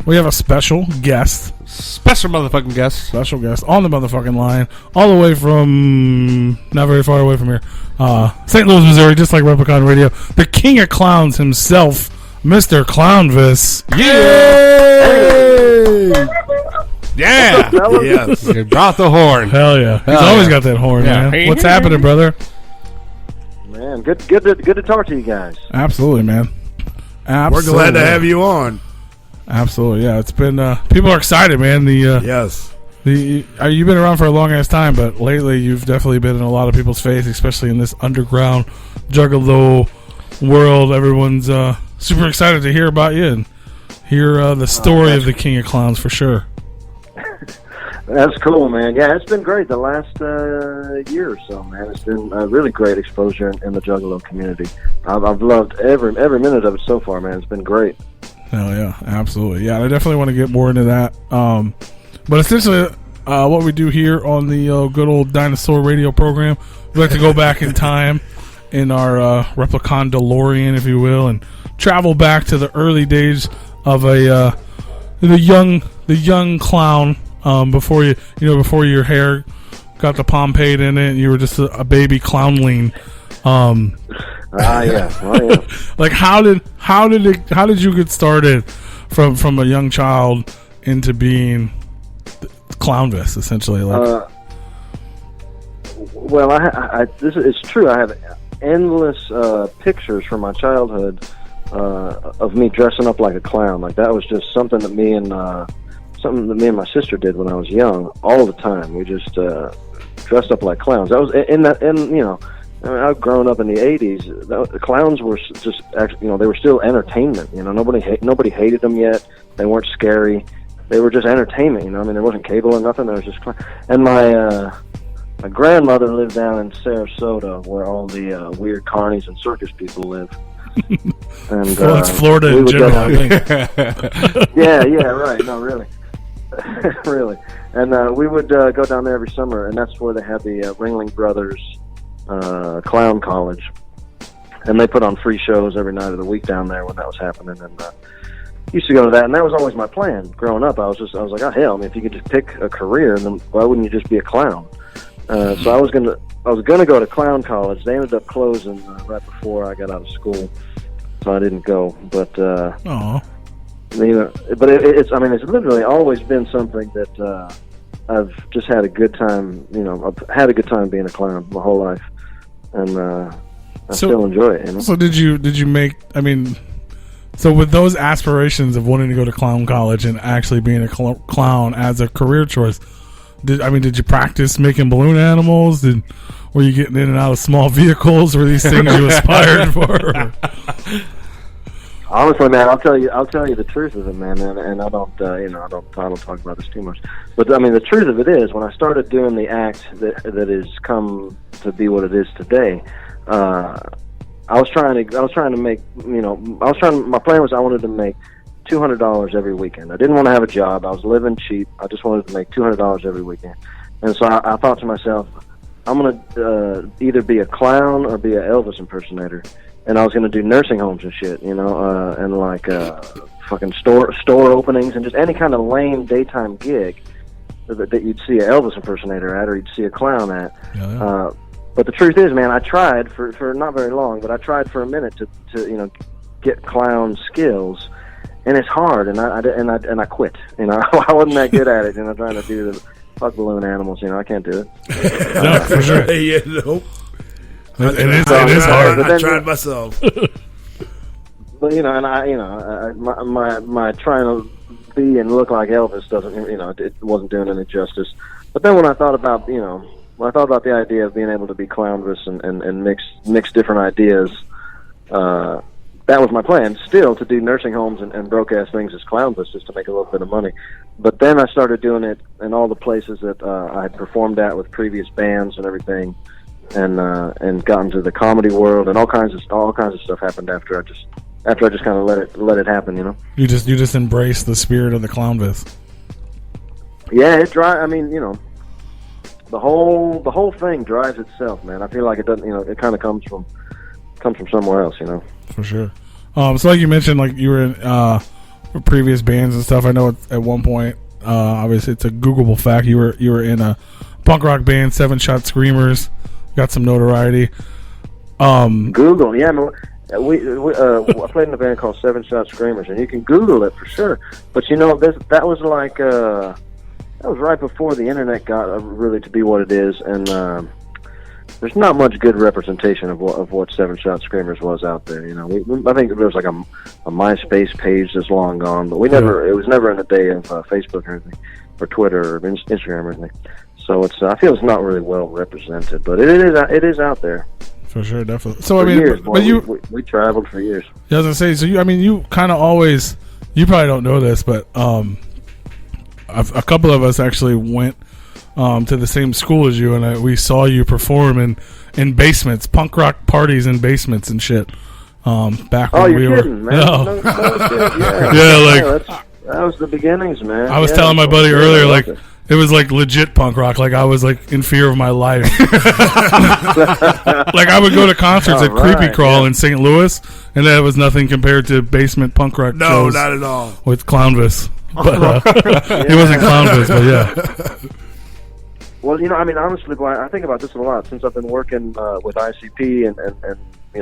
We have a special guest. Special motherfucking guest. Special guest on the motherfucking line. All the way from, not very far away from here, St. Louis, Missouri, just like Replicon Radio. The king of clowns himself, Mr. Clownvis. Yay! Yeah! Yes. He brought the horn. Hell yeah. He's always got that horn, man. What's happening, brother? Man, good to talk to you guys. Absolutely, man. Absolutely. We're glad to have you on. Absolutely, yeah. It's been people are excited, man. Yes. You've been around for a long ass time, but lately you've definitely been in a lot of people's face, especially in this underground Juggalo world. Everyone's super excited to hear about you and hear the story of the King of Clowns for sure. That's cool, man. Yeah, it's been great the last year or so, man. It's been a really great exposure in the Juggalo community. I've loved every minute of it so far, man. It's been great. Hell yeah, absolutely. Yeah, I definitely want to get more into that. But essentially, what we do here on the good old Dinosaur Radio program, we like to go back in time in our Replicon DeLorean, if you will, and travel back to the early days of the young clown. Before your hair got the Pompeii in it, and you were just a baby clownling. Yeah. Like how did you get started from a young child into being Clownvis, essentially? Like, well, it's true. I have endless pictures from my childhood of me dressing up like a clown. Like that was just something that me and my sister did when I was young, all the time. We just dressed up like clowns. That was I've grown up in the '80s. The clowns were just actually, they were still entertainment. Nobody hated them yet. They weren't scary. They were just entertainment. There wasn't cable or nothing. There was just and my grandmother lived down in Sarasota, where all the weird carnies and circus people live. And well, it's Florida in general, I think. Yeah, right. No, really. Really. And we would go down there every summer, and that's where they had the Ringling Brothers Clown College. And they put on free shows every night of the week down there when that was happening. And used to go to that, and that was always my plan. Growing up, I was like, oh, hell, if you could just pick a career, then why wouldn't you just be a clown? So I was gonna go to clown college. They ended up closing right before I got out of school, so I didn't go. But but it's literally always been something that I've just had a good time. I've had a good time being a clown my whole life, and I still enjoy it. So did you make? So with those aspirations of wanting to go to clown college and actually being a clown as a career choice, did you practice making balloon animals? Were you getting in and out of small vehicles? Were these things you aspired for? Honestly, man, I'll tell you the truth of it, man, and I don't talk about this too much. But the truth of it is, when I started doing the act that has come to be what it is today, my plan was I wanted to make $200 every weekend. I didn't want to have a job. I was living cheap. I just wanted to make $200 every weekend. And so I thought to myself, I'm going to either be a clown or be an Elvis impersonator. And I was going to do nursing homes and shit, and like fucking store openings and just any kind of lame daytime gig that you'd see an Elvis impersonator at or you'd see a clown at. Yeah. But the truth is, man, I tried for not very long, but I tried for a minute to get clown skills, and it's hard, and I quit. I wasn't that good at it, trying to do the fuck balloon animals. I can't do it. No, for sure. Yeah, no. It is hard. I tried myself. But my trying to be and look like Elvis doesn't, it wasn't doing any justice. But then when I thought about, the idea of being able to be Clownvis and mix different ideas, that was my plan. Still to do nursing homes and broke-ass things as Clownvis just to make a little bit of money. But then I started doing it in all the places that I had performed at with previous bands and everything. And got into the comedy world, and all kinds of stuff happened after I just kind of let it happen, You just embrace the spirit of the Clownvis. Yeah, it drives. The whole thing drives itself, man. I feel like it doesn't. It kind of comes from somewhere else, For sure. So like you mentioned, like you were in previous bands and stuff. I know at one point, obviously it's a Googleable fact. You were in a punk rock band, Sevenshot Screamers. Got some notoriety. Google, yeah. I played in a band called Sevenshot Screamers, and you can Google it for sure. But that was like that was right before the internet got really to be what it is, and there's not much good representation of what Sevenshot Screamers was out there. I think there was like a MySpace page that's long gone, but it was never in the day of Facebook or anything, or Twitter or Instagram or anything. So I feel it's not really well represented, but it is out there. For sure, definitely. So for years, we traveled for years. Yeah, I was gonna say. So you kind of always. You probably don't know this, but a couple of us actually went to the same school as you, and we saw you perform in basements, punk rock parties in basements and shit. Back when we were. Kidding, man. No shit. Yeah, that was the beginnings, man. I was telling my buddy earlier, like. It was like legit punk rock. Like I was like in fear of my life. Like I would go to concerts at Creepy Crawl in St. Louis, and that was nothing compared to basement punk rock shows. No, not at all. With Clownvis, but he wasn't Clownvis, but yeah. Well, honestly, boy, I think about this a lot since I've been working with ICP and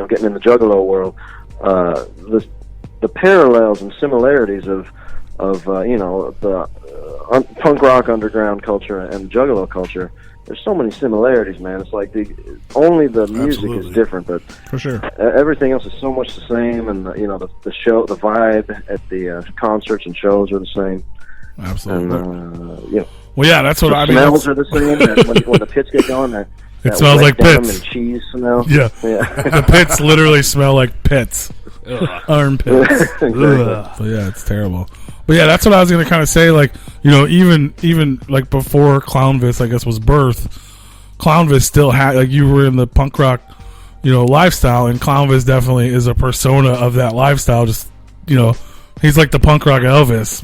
getting in the Juggalo world. The parallels and similarities of the punk rock underground culture and Juggalo culture. There's so many similarities, man. It's like only the music is different, but for sure everything else is so much the same. And the show, the vibe at the concerts and shows are the same. Absolutely. And, well, yeah, that's what I mean. Smells are the same. When the pits get going, it smells like pits and cheese smell. Yeah. The pits literally smell like pits. Armpits. Exactly. So yeah, it's terrible. But yeah, that's what I was gonna kind of say. Like, even like before Clownvis, I guess, was birth, Clownvis still had, like, you were in the punk rock, lifestyle, and Clownvis definitely is a persona of that lifestyle. Just, he's like the punk rock Elvis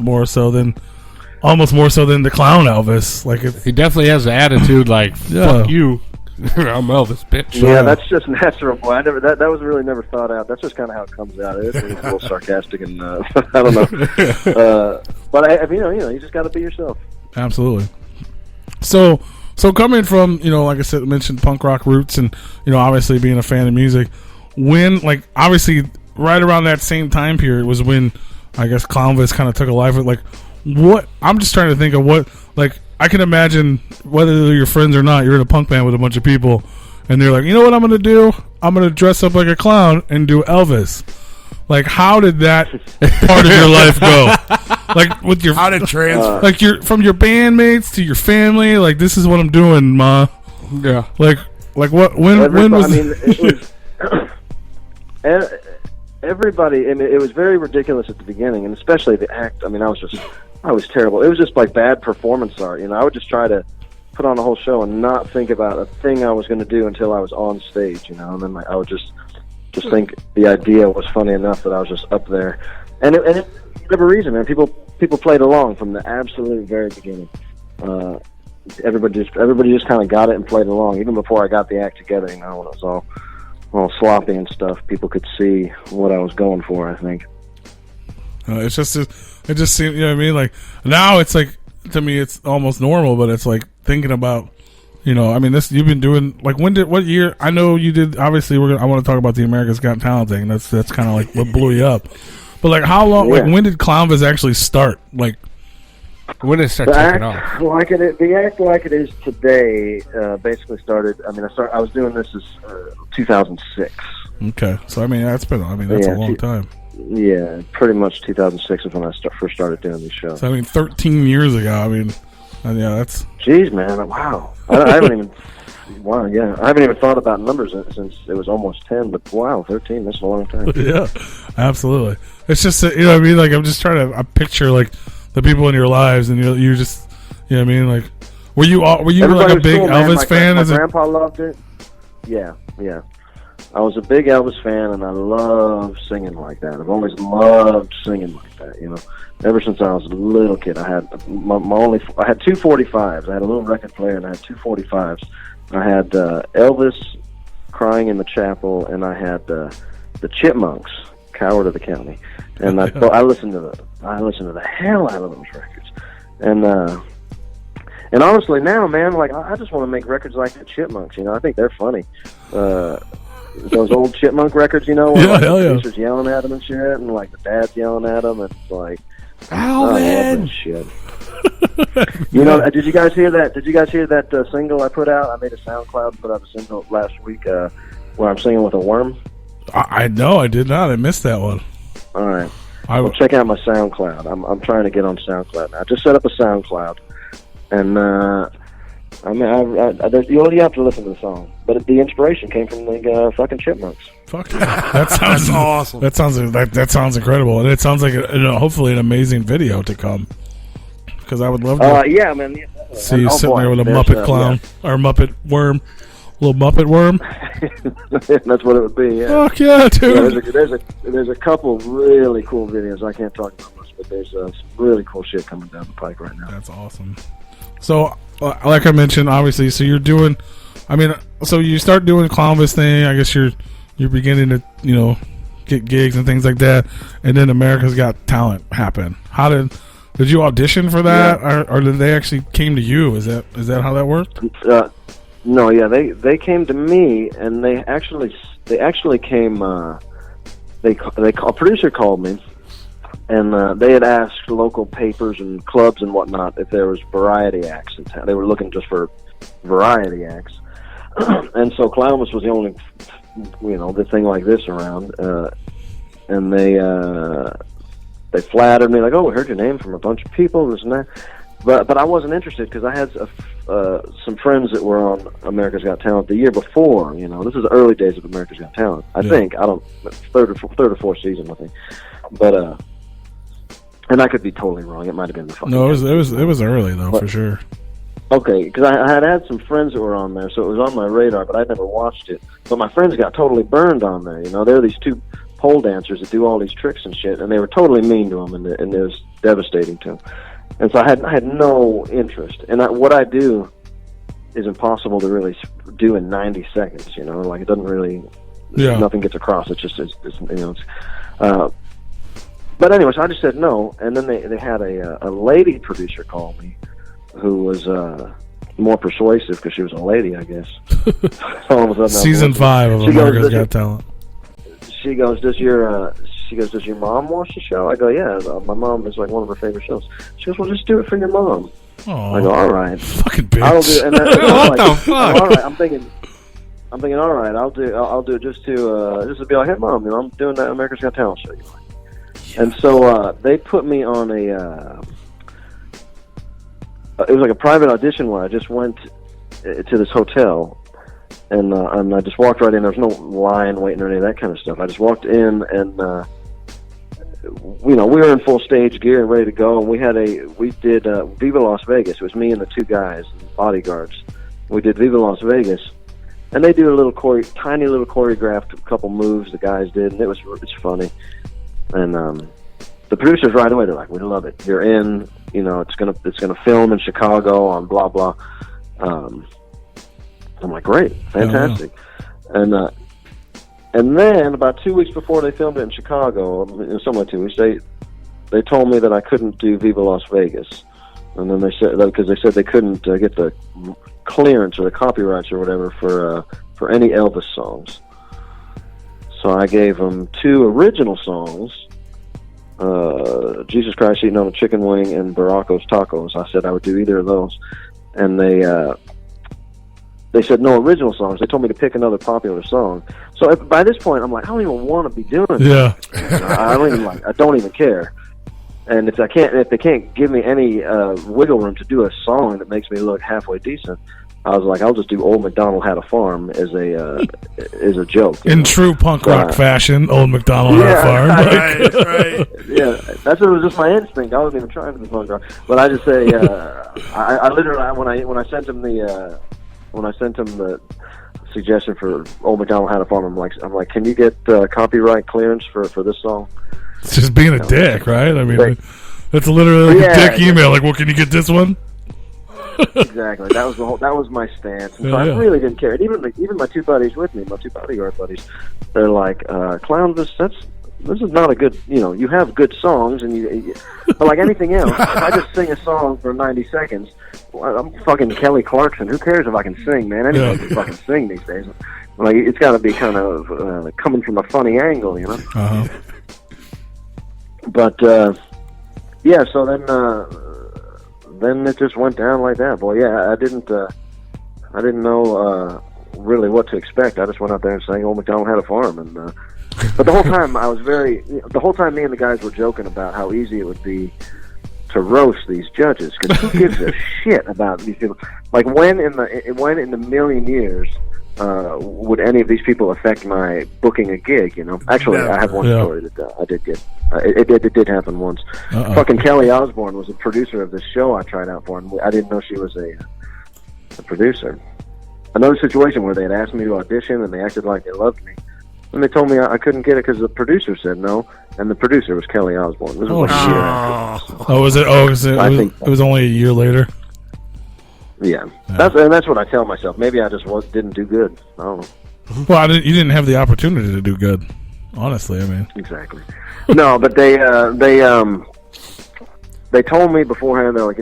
almost more so than the clown Elvis. Like, he definitely has an attitude like, fuck you. I'm Elvis, bitch. Yeah, that's just natural. Boy, that was really never thought out. That's just kind of how it comes out. It's a little sarcastic, and I don't know. But you just got to be yourself. Absolutely. So coming from like I said, mentioned punk rock roots, and obviously being a fan of music. When, like, obviously right around that same time period was when I guess Clownvis kind of took a life of, like, what I'm just trying to think of what, like, I can imagine, whether they're your friends or not, you're in a punk band with a bunch of people, and they're like, you know what I'm going to do? I'm going to dress up like a clown and do Elvis. Like, how did that part of your life go? Like, with your... How did it transfer? Like, from your bandmates to your family, like, this is what I'm doing, ma. Yeah. Like what, when was... it was... Everybody, it was very ridiculous at the beginning, and especially the act. I was terrible. It was just like bad performance art. I would just try to put on the whole show and not think about a thing I was going to do until I was on stage, and then I would just think the idea was funny enough that I was just up there, and it whatever reason, man, people played along from the absolute very beginning. Everybody just kind of got it and played along, even before I got the act together. When it was all sloppy and stuff, people could see what I was going for, I think. It just seems, you know what I mean? Like, now it's like, to me, it's almost normal, but it's like thinking about, this, you've been doing, like, what year? I know you did, obviously, I want to talk about the America's Got Talent thing. That's kind of like what blew you up. But, like, how long, like, when did Clownvis actually start? Like, when did it start taking off? The act like it is today basically started, I was doing this as 2006. Okay. So, that's a long time. Yeah, pretty much 2006 is when I first started doing these shows. So, 13 years ago, that's... Jeez, man, wow. I haven't even... Wow, yeah. I haven't even thought about numbers since it was almost 10, but wow, 13, that's a long time. Yeah, absolutely. It's just, like, I'm just trying to picture, like, the people in your lives, and you just, like, were you like a big Elvis fan? My grandpa loved it. Yeah. I was a big Elvis fan, and I love singing like that. I've always loved singing like that, Ever since I was a little kid, I had I had two 45s. I had a little record player, and I had two 45s. I had Elvis Crying in the Chapel, and I had the Chipmunks coward of the county. And I listened to the hell out of those records. And honestly, now, man, like I just want to make records like the Chipmunks. You know, I think they're funny. Those old Chipmunk records, you know, where yeah, like, hell the yeah. teacher's yelling at them and shit, and like the dad's yelling at them, and it's like, Alvin! shit. You know, did you guys hear that? Did you guys hear that single I put out? I made a SoundCloud, put out a single last week where I'm singing with a worm. I know, I did not. I missed that one. All right. Well, check out my SoundCloud. I'm trying to get on SoundCloud now. I just set up a SoundCloud, and you have to listen to the song, but the inspiration came from the fucking Chipmunks. Fuck that sounds That's awesome. That sounds incredible, and it sounds like hopefully an amazing video to come. Because I would love to yeah, man. see you sitting there with a Muppet clown or Muppet worm, little Muppet worm. That's what it would be. Yeah. Fuck yeah, dude. Yeah, there's a couple really cool videos. I can't talk about much, but there's some really cool shit coming down the pike right now. That's awesome. So, like I mentioned, obviously, so you're doing. I mean, so you start doing the Clownvis thing. I guess you're beginning to get gigs and things like that, and then America's Got Talent happen. How did you audition for that, or did they actually came to you? Is that how that worked? No, yeah, they came to me, and they actually came. A producer called me, and they had asked local papers and clubs and whatnot if there was variety acts in town. They were looking just for variety acts, and so Clownvis was the only, the thing like this around, and they flattered me like, "Oh, we heard your name from a bunch of people, this and that," but I wasn't interested because I had some friends that were on America's Got Talent the year before. This is the early days of America's Got Talent. I think third or fourth season, I think, but and I could be totally wrong. It might have been the fucking. No, it was early though, for sure. Okay, because I had some friends that were on there, so it was on my radar, but I'd never watched it. But my friends got totally burned on there. There are these two pole dancers that do all these tricks and shit, and they were totally mean to them, and it was devastating to them. And so I had no interest. And what I do is impossible to really do in 90 seconds. Like it doesn't really, nothing gets across. It's just but anyway, so I just said no, and then they had a lady producer call me, who was more persuasive because she was a lady, I guess. So all of a sudden, Season 5 of America's Got Talent. She goes, does your mom watch the show? I go, yeah, my mom is like one of her favorite shows. She goes, well, just do it for your mom. Oh, I go, all right. Fucking bitch. I'll do it. And What the fuck? All right, I'm thinking, all right, I'll do it just to be like, hey, mom, I'm doing that America's Got Talent show. And so they put me on it was like a private audition where I just went to this hotel. And I just walked right in. There was no line waiting or any of that kind of stuff. I just walked in, and we were in full stage gear and ready to go. And we did Viva Las Vegas. It was me and the two guys, bodyguards. We did Viva Las Vegas, and they do a tiny little choreographed couple moves the guys did, and it's funny. And the producers right away, they're like, "We love it. You're in. It's gonna film in Chicago on blah blah." I'm like, great, fantastic. And then about 2 weeks before they filmed it in Chicago, somewhere 2 weeks, they told me that I couldn't do Viva Las Vegas. And then they said, because they said they couldn't get the clearance or the copyrights or whatever for any Elvis songs. So I gave them 2 original songs, Jesus Christ Eating on a Chicken Wing and Baracos Tacos. I said I would do either of those. And they said no original songs. They told me to pick another popular song. So by this point, I'm like, I don't even want to be doing this. Yeah. I don't even care. And if they can't give me any wiggle room to do a song that makes me look halfway decent, I was like, I'll just do Old MacDonald Had a Farm as a joke. In true punk rock fashion, Old MacDonald Had a Farm. Right. Yeah, it was just my instinct. I wasn't even trying to be punk rock, but I just say, I literally when I sent him the suggestion for Old MacDonald Had a Farm, I'm like, can you get copyright clearance for this song? It's just being a dick, right? I mean, it's literally like a dick email. Like, well, can you get this one? Exactly. That was my stance. And so I really didn't care. And even my 2 buddies with me, my 2 bodyguard buddies, they're like, Clownvis, this is not a good, you have good songs, and but like anything else, if I just sing a song for 90 seconds, I'm fucking Kelly Clarkson. Who cares if I can sing, man? Anybody can fucking sing these days. Like, it's got to be kind of coming from a funny angle, Uh-huh. But yeah, so then it just went down like that. Boy, yeah, I didn't know really what to expect. I just went out there and sang Old MacDonald Had a Farm, and but the whole time the whole time me and the guys were joking about how easy it would be to roast these judges, because who gives a shit about these people? Like, when in the million years would any of these people affect my booking a gig? Actually, I have one story that I did get. It did happen once. Fucking Kelly Osbourne was a producer of this show I tried out for, and I didn't know she was a producer. Another situation where they had asked me to audition, and they acted like they loved me, and they told me I couldn't get it because the producer said no, and the producer was Kelly Osbourne. This was a year after. Was it? It was only a year later. Yeah, that's what I tell myself. Maybe I just didn't do good. I don't know. Well, you didn't have the opportunity to do good. Honestly, I mean. Exactly. No, but they told me beforehand. They're like,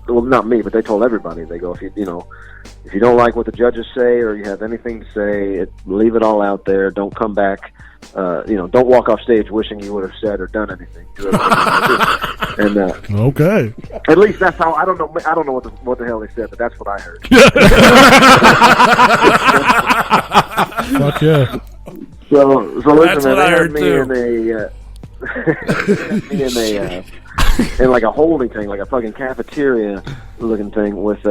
well, not me, but they told everybody. They go, if you don't like what the judges say, or you have anything to say, leave it all out there. Don't come back. Don't walk off stage wishing you would have said or done anything. Do everything you did. And okay. At least that's how. I don't know what the hell they said, but that's what I heard. Fuck yeah. So listen, That's man, what I they heard had me in a holding thing, like a fucking cafeteria looking thing with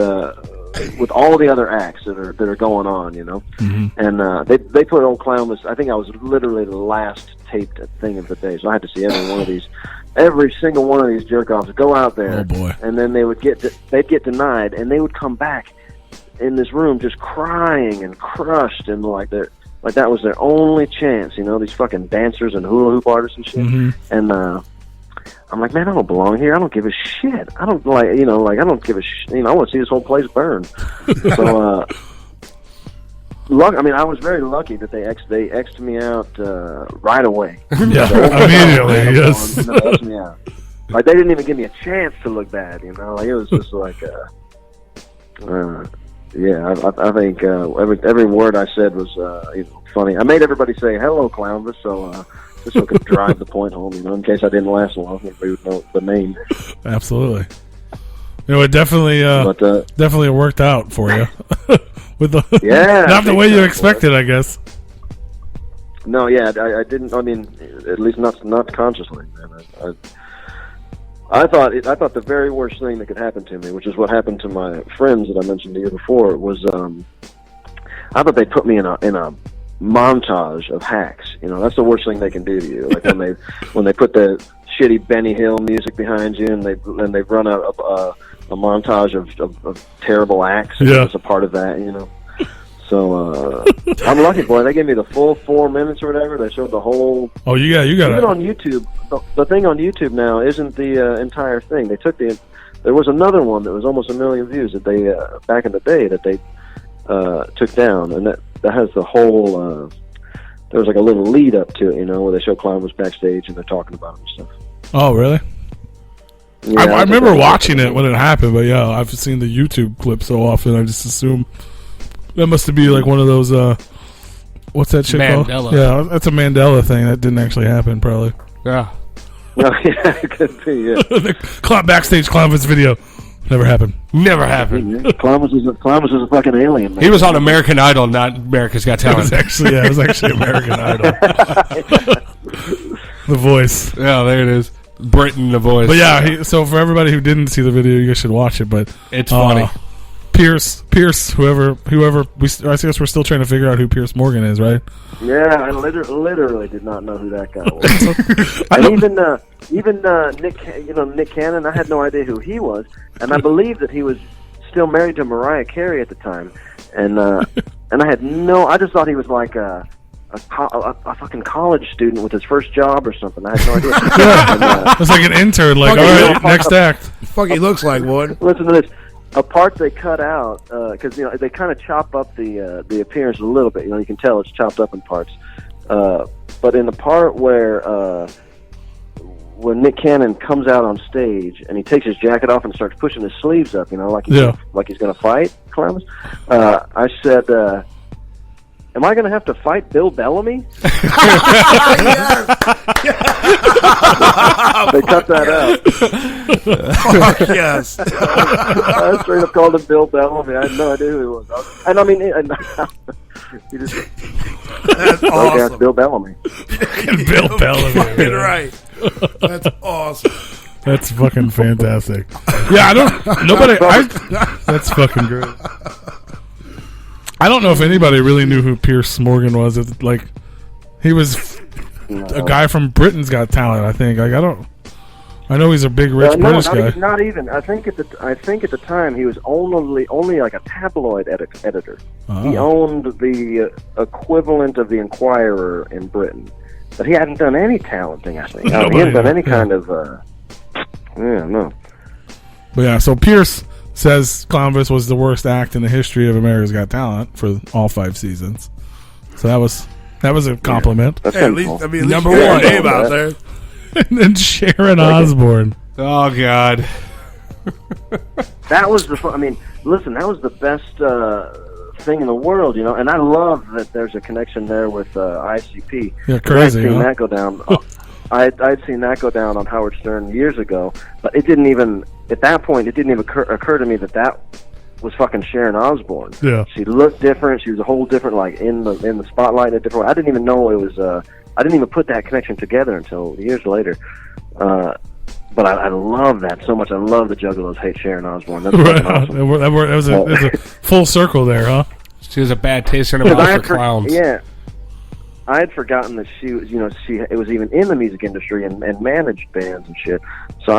all the other acts that are going on, Mm-hmm. And they put old Clownvis. I think I was literally the last taped thing of the day, so I had to see every single one of these jerk offs go out there. Oh boy! And then they'd get denied, and they would come back in this room just crying and crushed, and like that was their only chance, these fucking dancers and hula hoop artists and shit. Mm-hmm. And I'm like, man, I don't belong here. I don't give a shit. I don't I don't give a shit. I want to see this whole place burn. So, I was very lucky that they X'd me out right away. Yeah, immediately, yes. X'd me out. Like, they didn't even give me a chance to look bad, Like, it was just like, yeah, I think every word I said was, funny. I made everybody say, hello, Clownvis, so just so I could drive the point home, in case I didn't last long, everybody would know the name. Absolutely. It definitely worked out for you. With not the way you expected, I guess. No, yeah, I didn't. I mean, at least not consciously. Man. I thought the very worst thing that could happen to me, which is what happened to my friends that I mentioned to you before, was I thought they'd put me in a montage of hacks. That's the worst thing they can do to you. Like when they put the shitty Benny Hill music behind you, and they run a montage of terrible acts. Yeah, it's a part of that. So I'm lucky, boy. They gave me the full 4 minutes or whatever. They showed the whole. Oh, you got even it on YouTube. The thing on YouTube now isn't the entire thing. They took there was another one that was almost 1 million views that they back in the day that they took down, and that has the whole. There was like a little lead up to it, where they show Clownvis backstage and they're talking about him and stuff. Oh, really? Yeah, I remember watching it when it happened, but yeah, I've seen the YouTube clip so often. I just assume that must be like one of those. What's that shit called? Yeah, that's a Mandela thing. That didn't actually happen, probably. Yeah. No, yeah, it could be. Yeah. The backstage Clownvis video never happened. Never happened. Clownvis is a fucking alien. Man. He was on American Idol, not America's Got Talent. It was actually American Idol. The Voice. Yeah, there it is. Britain, The Voice. But yeah, so for everybody who didn't see the video, you guys should watch it. But it's funny. Pierce, whoever. I guess we're still trying to figure out who Pierce Morgan is, right? Yeah, I literally did not know who that guy was. And even Nick Cannon, I had no idea who he was, and I believe that he was still married to Mariah Carey at the time, and I had I just thought he was like a fucking college student with his first job or something. I had no idea. It's like an intern. Like, all right, next act. Fuck, he looks like one. Listen to this. A part they cut out because they kind of chop up the appearance a little bit. You can tell it's chopped up in parts. But in the part where when Nick Cannon comes out on stage and he takes his jacket off and starts pushing his sleeves up, like he's going to fight Clownvis, I said, am I going to have to fight Bill Bellamy? They cut that out. Yes. I straight up called him Bill Bellamy. I had no idea who he was. And I mean, he just That's awesome. Bill Bellamy. Bill Bellamy. Fucking right. That's awesome. That's fucking fantastic. Yeah, that's fucking great. I don't know if anybody really knew who Piers Morgan was. He was a guy from Britain's Got Talent, I think. I know he's a big rich British guy. Not even. I think at the time he was only like a tabloid editor. Oh. He owned the equivalent of the Inquirer in Britain, but he hadn't done any talenting. I think he hadn't done any kind of. No. But yeah, so Pierce says Clownvis was the worst act in the history of America's Got Talent for all 5 seasons. So that was a compliment. Yeah, at least number one name out there. And then Sharon Osbourne. Oh God. That was listen, that was the best thing in the world, and I love that there's a connection there with ICP. Yeah, crazy. I'd seen that go down. I'd seen that go down on Howard Stern years ago, but at that point, it didn't even occur to me that was fucking Sharon Osbourne. Yeah. She looked different. She was a whole different, in the spotlight in a different way. I didn't even know it was, I didn't even put that connection together until years later. But I love that so much. I love the Juggalos hate Sharon Osbourne. That's awesome. It was a full circle there, huh? She has a bad taste in her mouth for clowns. Yeah. I had forgotten that she was, it was even in the music industry and managed bands and shit. So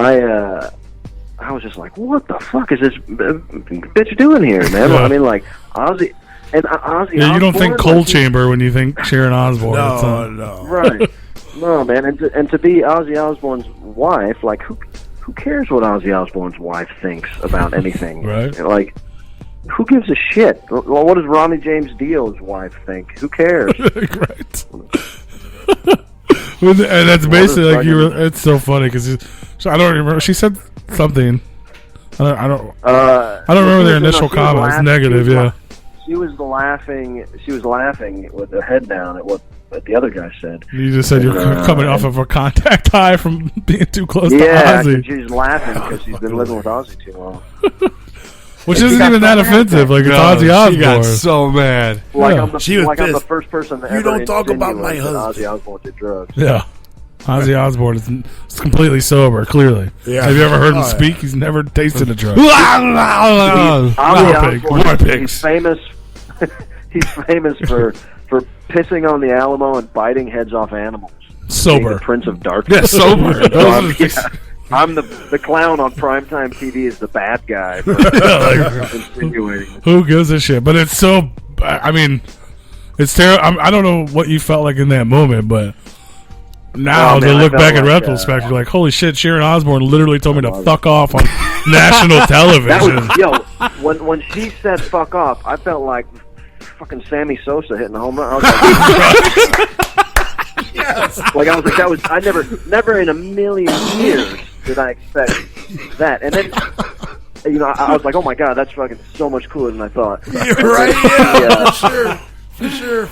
I was just like, what the fuck is this bitch doing here, man? Yeah. I mean, Ozzy. And Ozzy yeah, you don't Osbourne, think Cold Chamber when you think Sharon Osbourne. No. Right. No, man. And to be Ozzy Osbourne's wife, who cares what Ozzy Osbourne's wife thinks about anything? Right. Who gives a shit? Well, what does Ronnie James Dio's wife think? Who cares? Right. And that's basically it's so funny because I don't remember. She said something. I don't remember their initial comment. It's negative. Yeah. She was laughing with her head down at what the other guy said. You just said you're coming off of a contact high from being too close to Ozzy. Yeah, she's laughing because she's been living with Ozzy too long. Which isn't even that offensive. It's Ozzy Osbourne. She got so mad. I'm the first person that you don't talk about my husband. Ozzy Osbourne did drugs. Yeah. Ozzy Osbourne is completely sober, clearly. Yeah. Have you ever heard him speak? He's never tasted a drug. Ozzy Osbourne, he's famous. He's famous for pissing on the Alamo and biting heads off animals. Sober. The Prince of Darkness. Yeah, sober. I'm the clown on primetime TV is the bad guy. Insinuating. Who gives a shit? But it's so. I mean, it's terrible. I don't know what you felt like in that moment, but now to look back in retrospect, you're like, holy shit! Sharon Osbourne literally told me to fuck off on national television. When she said "fuck off," I felt like fucking Sammy Sosa hitting a home run. I was like, yes. That was. I never in a million years did I expect that. And then, I was like, oh my god, that's fucking so much cooler than I thought. You're right. Yeah, for sure.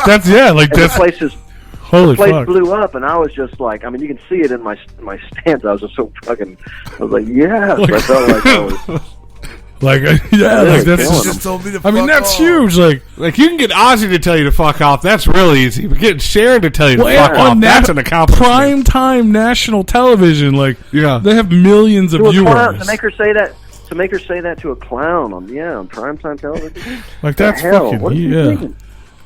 That's the place is. Holy the place fuck. blew up, and I was just like, you can see it in my stance. I was just so fucking. I was like, yes. I felt like I was. That's just told me to that's huge. Like you can get Ozzy to tell you to fuck off. That's real easy. But getting Sharon to tell you to fuck off, that's an accomplishment. Prime time national television, they have millions of viewers. To make her say that to a clown on primetime television. That's fucking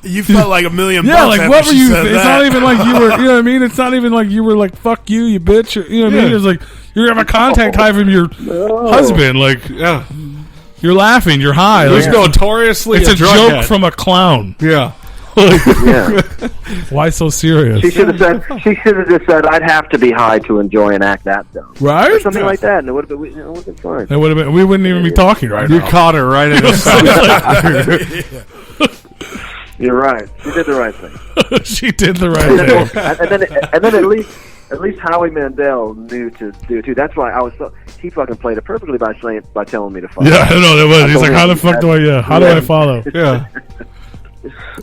You felt like $1 million. Yeah, what were you? It's not even like you were. You know what I mean? It's not even like you were like, "Fuck you, you bitch." You know what I mean? It's like you're having a contact high from your husband. You're laughing. You're high. He's notoriously it's a joke from a clown. Yeah. Why so serious? She should have just said, "I'd have to be high to enjoy an act that dumb." Right? Or something like that, and it would have been fine. It would have been. We wouldn't even be talking right now. You caught her right in the You're right. She did the right thing. She did the right thing. And then at least Howie Mandel knew to do it too. That's why I was so. He fucking played it perfectly by telling me to follow. Yeah, I know that was. He's like, how the fuck do I? Yeah, how do I follow? Yeah.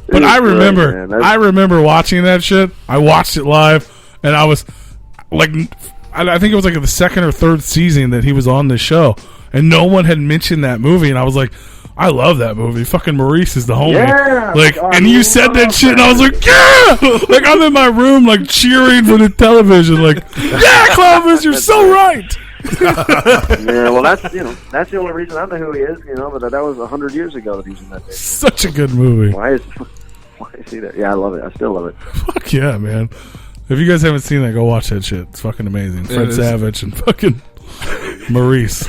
But I remember watching that shit. I watched it live, and I was like, I think it was like the second or third season that he was on this show, and no one had mentioned that movie, and I was like, I love that movie. Fucking Maurice is the homie. Yeah, like, and you said that shit, and I was like, yeah! Like, I'm in my room, like, cheering for the television, like, yeah, Clownvis, you're so right! Yeah, well, that's the only reason I know who he is, but that was 100 years ago that he was in that movie. Such a good movie. Why is he there? Yeah, I love it. I still love it. Fuck yeah, man. If you guys haven't seen that, go watch that shit. It's fucking amazing. Fred Savage and fucking Maurice.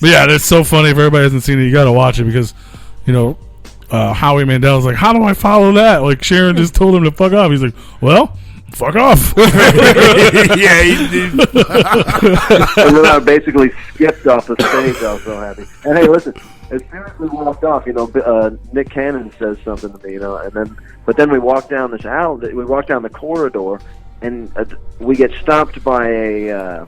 But yeah, it's so funny. If everybody hasn't seen it, you gotta watch it because, Howie Mandel's like, how do I follow that? Like, Sharon just told him to fuck off. He's like, well, fuck off. Yeah, he did. And then I basically skipped off the stage. I was so happy. And hey, listen, as soon as we walked off, Nick Cannon says something to me, but then we walked down this alley, we walked down the corridor, and we get stopped by a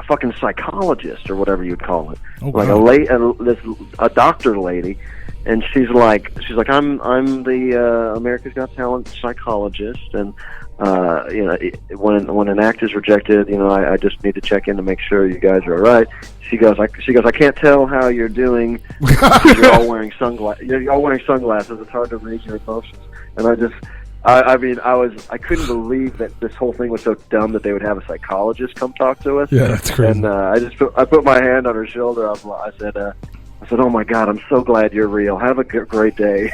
fucking psychologist or whatever you'd call it, like a doctor lady, and she's like I'm the America's Got Talent psychologist, and when an act is rejected, I just need to check in to make sure you guys are all right. She goes, I can't tell how you're doing. You're all wearing sunglasses. It's hard to read your emotions. And I couldn't believe that this whole thing was so dumb that they would have a psychologist come talk to us. Yeah, that's crazy. And I put my hand on her shoulder. I said, oh my God, I'm so glad you're real. Have a great day.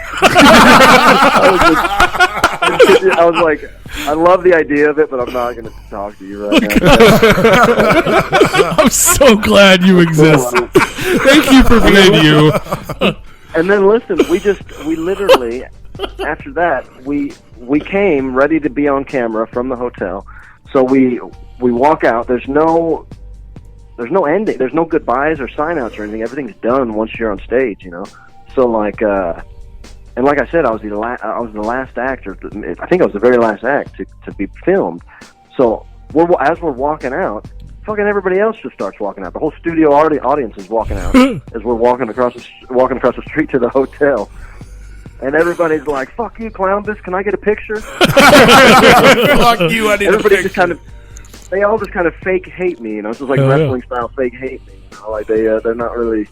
I was like, I love the idea of it, but I'm not going to talk to you right now. I'm so glad you exist. Thank you for being you. And then listen, we literally, after that, we came ready to be on camera from the hotel. So we walk out. There's no ending. There's no goodbyes or sign outs or anything. Everything's done once you're on stage, So like, and like I said, I was the last act, or I think I was the very last act to be filmed. So as we're walking out, fucking everybody else just starts walking out. The whole studio audience is walking out as we're walking across the street to the hotel. And everybody's like, "Fuck you, Clownvis! Can I get a picture?" Fuck you! I need Everybody a picture. They all just kind of fake hate me, It's just like wrestling style fake hate me. Like they're not really,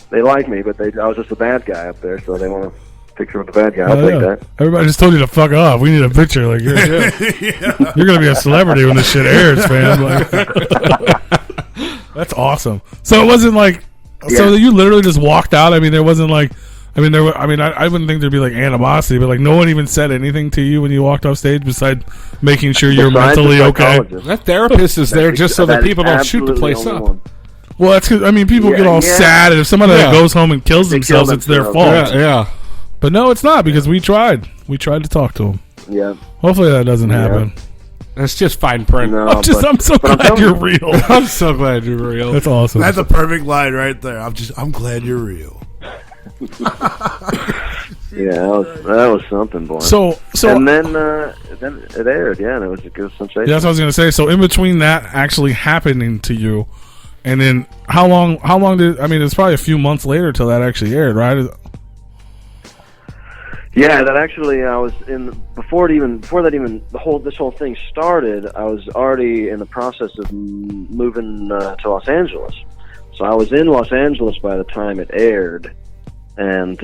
they like me, but I was just a bad guy up there, so they want a picture with the bad guy. I'll take that. Everybody just told you to fuck off. We need a picture. Like you're gonna be a celebrity when this shit airs, fam. Like, that's awesome. So it wasn't like, so you literally just walked out. I mean, there wasn't like. I wouldn't think there'd be like animosity, but like no one even said anything to you when you walked off stage besides making sure you're mentally okay. That therapist is there just so that people don't shoot the place up. Well, that's because people get all sad, and if somebody goes home and kills themselves, it's their fault. Yeah. But no, it's not, because we tried. We tried to talk to them. Yeah. Hopefully that doesn't happen. That's just fine print. No, I'm so glad you're real. I'm so glad you're real. That's awesome. That's a perfect line right there. I'm glad you're real. Yeah, that was something, boy. So and then it aired, and it was a good sensation. Yeah, that's what I was gonna say. So in between that actually happening to you, and then how long did? I mean, it's probably a few months later till that actually aired, right? Yeah, that actually I was in before this whole thing started. I was already in the process of moving to Los Angeles. So I was in Los Angeles by the time it aired, and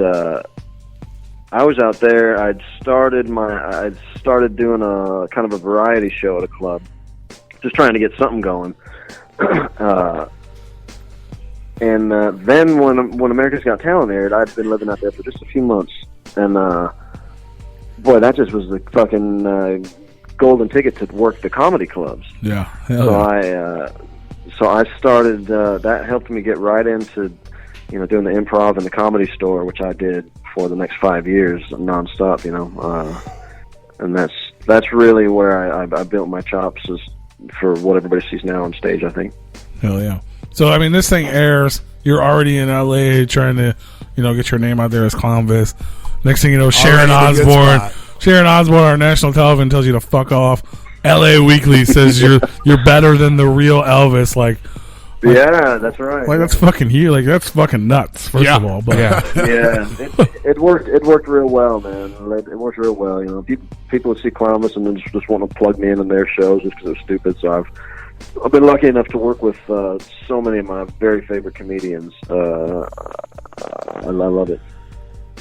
I was out there. I'd started doing a kind of a variety show at a club, just trying to get something going. And then when America's Got Talent aired, I'd been living out there for just a few months, and boy, that just was the fucking golden ticket to work the comedy clubs. Yeah. So I started. That helped me get right into, doing the improv and the Comedy Store, which I did for the next 5 years nonstop. And that's really where I built my chops for what everybody sees now on stage, I think. Hell yeah! So I mean, this thing airs. You're already in LA trying to, get your name out there as Clownvis. Next thing you know, Sharon Already in a good Osbourne, spot. Sharon Osbourne, our national television tells you to fuck off. LA Weekly says you're better than the real Elvis. Like, Yeah, that's right. like that's fucking huge. Like that's fucking nuts. First of all, but Yeah. Yeah, it worked. It worked real well, man. It worked real well. You know, people would see Clownvis and then just want to plug me in their shows just because they're stupid. So I've been lucky enough to work with so many of my very favorite comedians. I love it.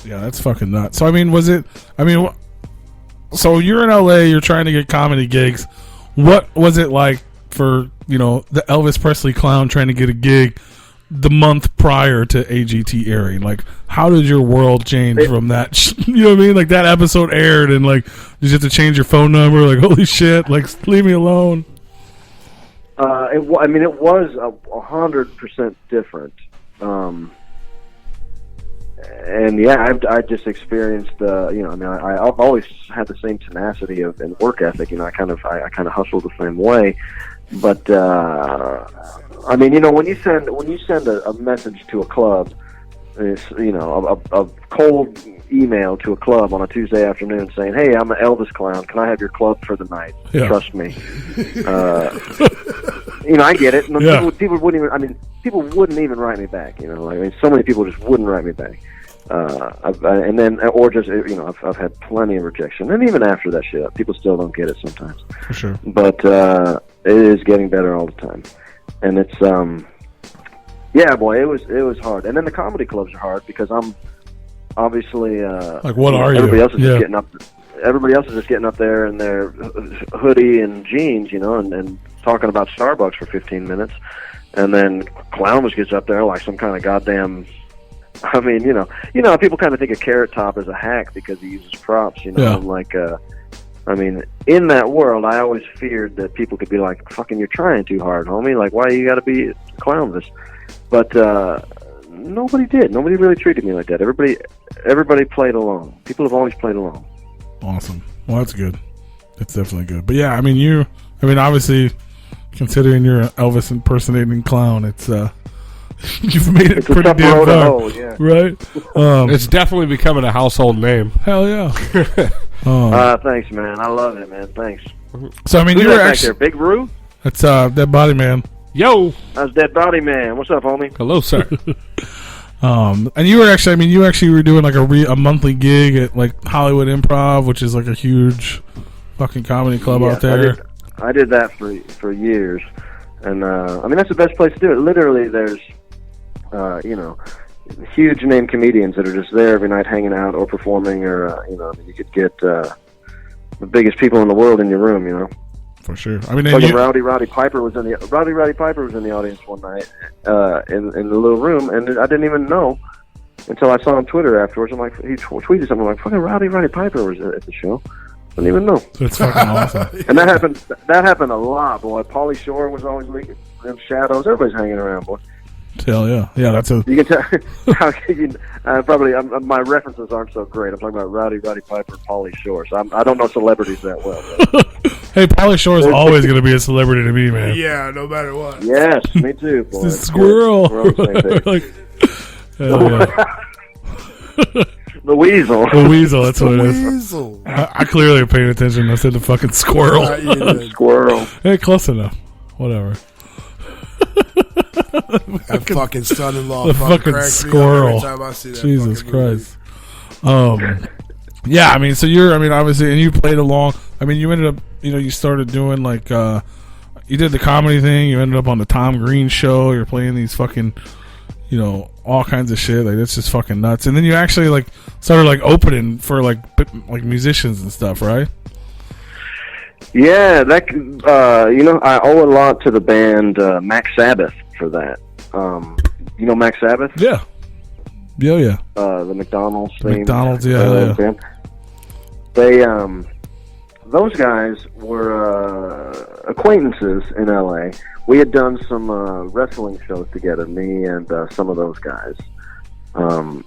yeah, that's fucking nuts. So I mean, so you're in LA. You're trying to get comedy gigs. What was it like for the Elvis Presley clown trying to get a gig the month prior to AGT airing? Like, how did your world change from that? You know what I mean? Like that episode aired, and like, did you have to change your phone number? Like, holy shit! Like, leave me alone. It was 100% different. And yeah, I just experienced. I've always had the same tenacity and work ethic. I kind of hustle the same way. But when you send a message to a club, it's a cold email to a club on a Tuesday afternoon saying, "Hey, I'm an Elvis clown. Can I have your club for the night? Yeah. Trust me." I get it. And Yeah. people wouldn't even. People wouldn't even write me back. So many people just wouldn't write me back. I've had plenty of rejection, and even after that shit, people still don't get it sometimes. For sure. But it is getting better all the time, and it's yeah, boy, it was hard. And then the comedy clubs are hard because I'm obviously Like, what are you? everybody else is Yeah. just getting up. Everybody else is just getting up there in their hoodie and jeans, and talking about Starbucks for 15 minutes, and then Clownvis gets up there like some kind of goddamn. People kind of think of Carrot Top as a hack because he uses props, Yeah. and like, in that world, I always feared that people could be like, "Fucking, you're trying too hard, homie. Like, why you got to be Clownvis?" But nobody did. Nobody really treated me like that. Everybody played along. People have always played along. Awesome. Well, that's good. That's definitely good. But yeah, obviously, considering you're an Elvis impersonating clown, it's you've made it It's a pretty tough damn road to far, hoe, yeah. right? It's definitely becoming a household name. Hell yeah. Thanks, man. I love it, man. Thanks. So Who's you that were back actually there? Big Roo? that's Dead Body Man. Yo. That's Dead Body Man. What's up, homie? Hello, sir. And you were actually, you were doing like a monthly gig at like Hollywood Improv, which is like a huge fucking comedy club out there. I did that for years, and that's the best place to do it. Literally, there's huge name comedians that are just there every night, hanging out or performing, or you could get the biggest people in the world in your room. For sure. Like Rowdy Piper was in the audience one night in the little room, and I didn't even know until I saw on Twitter afterwards. I'm like, he tweeted something like, "Fucking Rowdy Piper was at the show." Didn't even know. That's fucking awesome. And that happened a lot, boy. Pauly Shore was always leaking them shadows. Everybody's hanging around, boy. Hell yeah. Yeah, that's a... You can tell. Probably my references aren't so great. I'm talking about Rowdy Piper and Pauly Shore. So I don't know celebrities that well. Hey, Pauly Shore is always going to be a celebrity to me, man. Yeah, no matter what. Yes, me too, boy. It's a squirrel. We're on the same page. Hell yeah. The Weasel. The Weasel, that's what it is. Weasel. I clearly paid attention. I said the fucking squirrel. Squirrel. Hey, close enough. Whatever. That fucking son-in-law The fucking fucking cracks me up squirrel. every time I see that Jesus fucking movie. Christ. Yeah, so you're, obviously, and you played along. You ended up, you started doing like, you did the comedy thing. You ended up on the Tom Green show. You're playing these fucking, all kinds of shit. Like, that's just fucking nuts. And then you actually like started like opening for like musicians and stuff, right? Yeah, that I owe a lot to the band Mac Sabbath for that. Mac Sabbath? Yeah. Yeah. The McDonald's thing. McDonald's, yeah. Band. They those guys were acquaintances in LA. We had done some wrestling shows together, me and some of those guys. And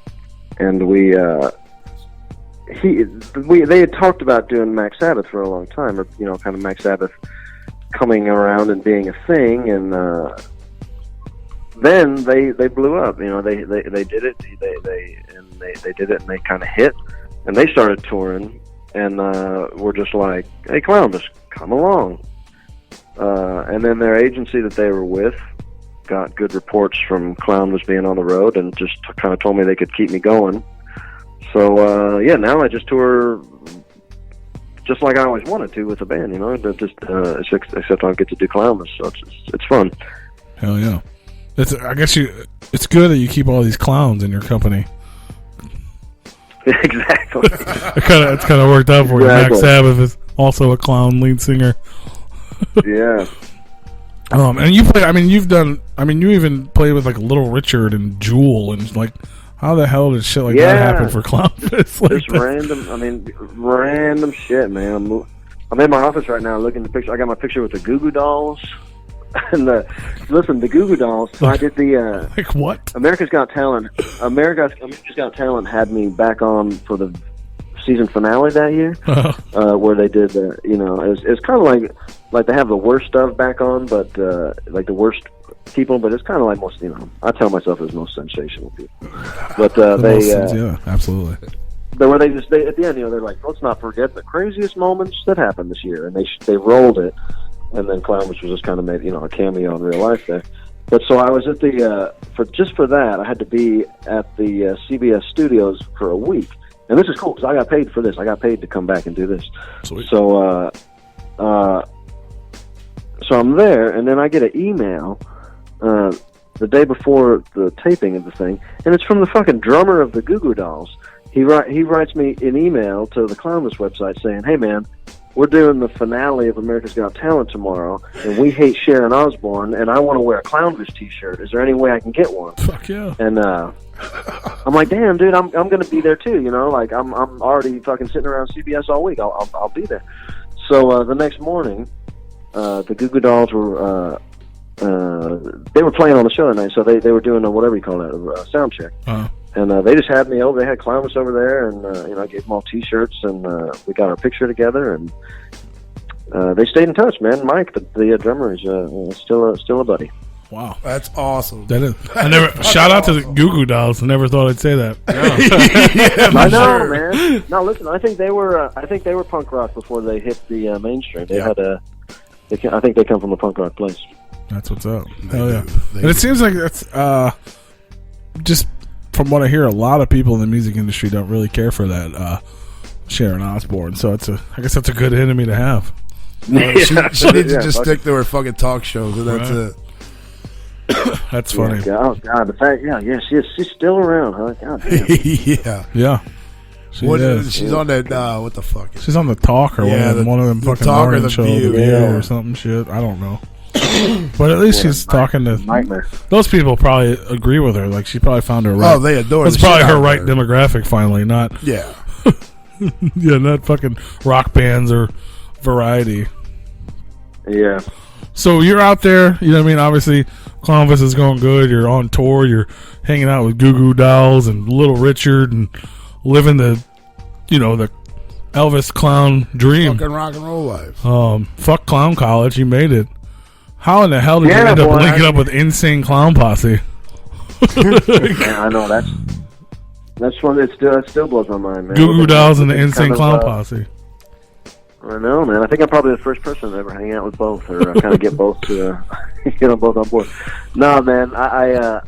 they had talked about doing Mac Sabbath for a long time, or kind of Mac Sabbath coming around and being a thing, and then they blew up. They did it. They did it, and they kind of hit. and they started touring, and we're just like, hey, Clownvis, come along. And then their agency that they were with got good reports from Clownvis being on the road, and just kind of told me they could keep me going. So now I just tour just like I always wanted to with the band, except I get to do Clownvis, so it's fun. Hell yeah! I guess it's good that you keep all these clowns in your company. Exactly. It's kind of worked out for you. Black Sabbath is also a clown lead singer. Yeah. And you play. You even play with like Little Richard and Jewel, and like, how the hell did shit like that happen for Clownvis? Like random shit, man. I'm in my office right now looking at the picture. I got my picture with the Goo Goo Dolls. And the Goo Goo Dolls. So I did the like what? America's Got Talent. America's Got Talent had me back on for the season finale that year, where they did it's kind of like they have the worst stuff back on, but like the worst people. But it's kind of like most. I tell myself it's most sensational people. But absolutely. Where they at the end, they're like, let's not forget the craziest moments that happened this year, and they rolled it. And then Clownvis was just kind of made, a cameo in real life there. But so I was at the for that, I had to be at the CBS studios for a week. And this is cool because I got paid for this. I got paid to come back and do this. Sweet. So I'm there, and then I get an email the day before the taping of the thing, and it's from the fucking drummer of the Goo Goo Dolls. He writes me an email to the Clownvis website saying, "Hey man, we're doing the finale of America's Got Talent tomorrow, and we hate Sharon Osbourne, and I want to wear a Clownvis t-shirt. Is there any way I can get one?" Fuck yeah. And I'm like, damn, dude, I'm going to be there too, Like, I'm already fucking sitting around CBS all week. I'll be there. So the next morning, the Goo Goo Dolls were they were playing on the show that night, so they were doing whatever you call it, a sound check. And they just had me over. They had Clownvis over there, and I gave them all T-shirts, and we got our picture together, and they stayed in touch, man. Mike, the drummer, is still a buddy. Wow, that's awesome. That is. I never shout out to the Goo Goo Dolls. I never thought I'd say that. I know, man. No, listen. I think they were punk rock before they hit the mainstream. They had I think they come from a punk rock place. That's what's up. Hell yeah! And it seems like that's just. From what I hear, a lot of people in the music industry don't really care for that Sharon Osbourne. So I guess that's a good enemy to have. She needs to just stick to her fucking talk shows, and that's it. That's funny. Yeah, oh God, the fact, she's still around, huh? God damn. Yeah. She's on that. What the fuck? She's on the Talk or one of them fucking morning shows, The View or something shit. I don't know. But at least she's talking to nightmare. Those people probably agree with her. Like she probably found her right. Oh, they adore her. That's probably her right demographic finally, not not fucking rock bands or variety. Yeah. So you're out there, you know what I mean? Obviously Clownvis is going good, you're on tour, you're hanging out with Goo Goo Dolls and Little Richard and living the Elvis clown dream. Fucking rock and roll life. Fuck clown college, you made it. How in the hell did you end up linking up with Insane Clown Posse? I know that's one that still blows my mind, man. Goo Goo Dolls and the Insane Clown Posse. I know, man. I think I'm probably the first person to ever hang out with both, or kind of get both to get both on board. No, man. I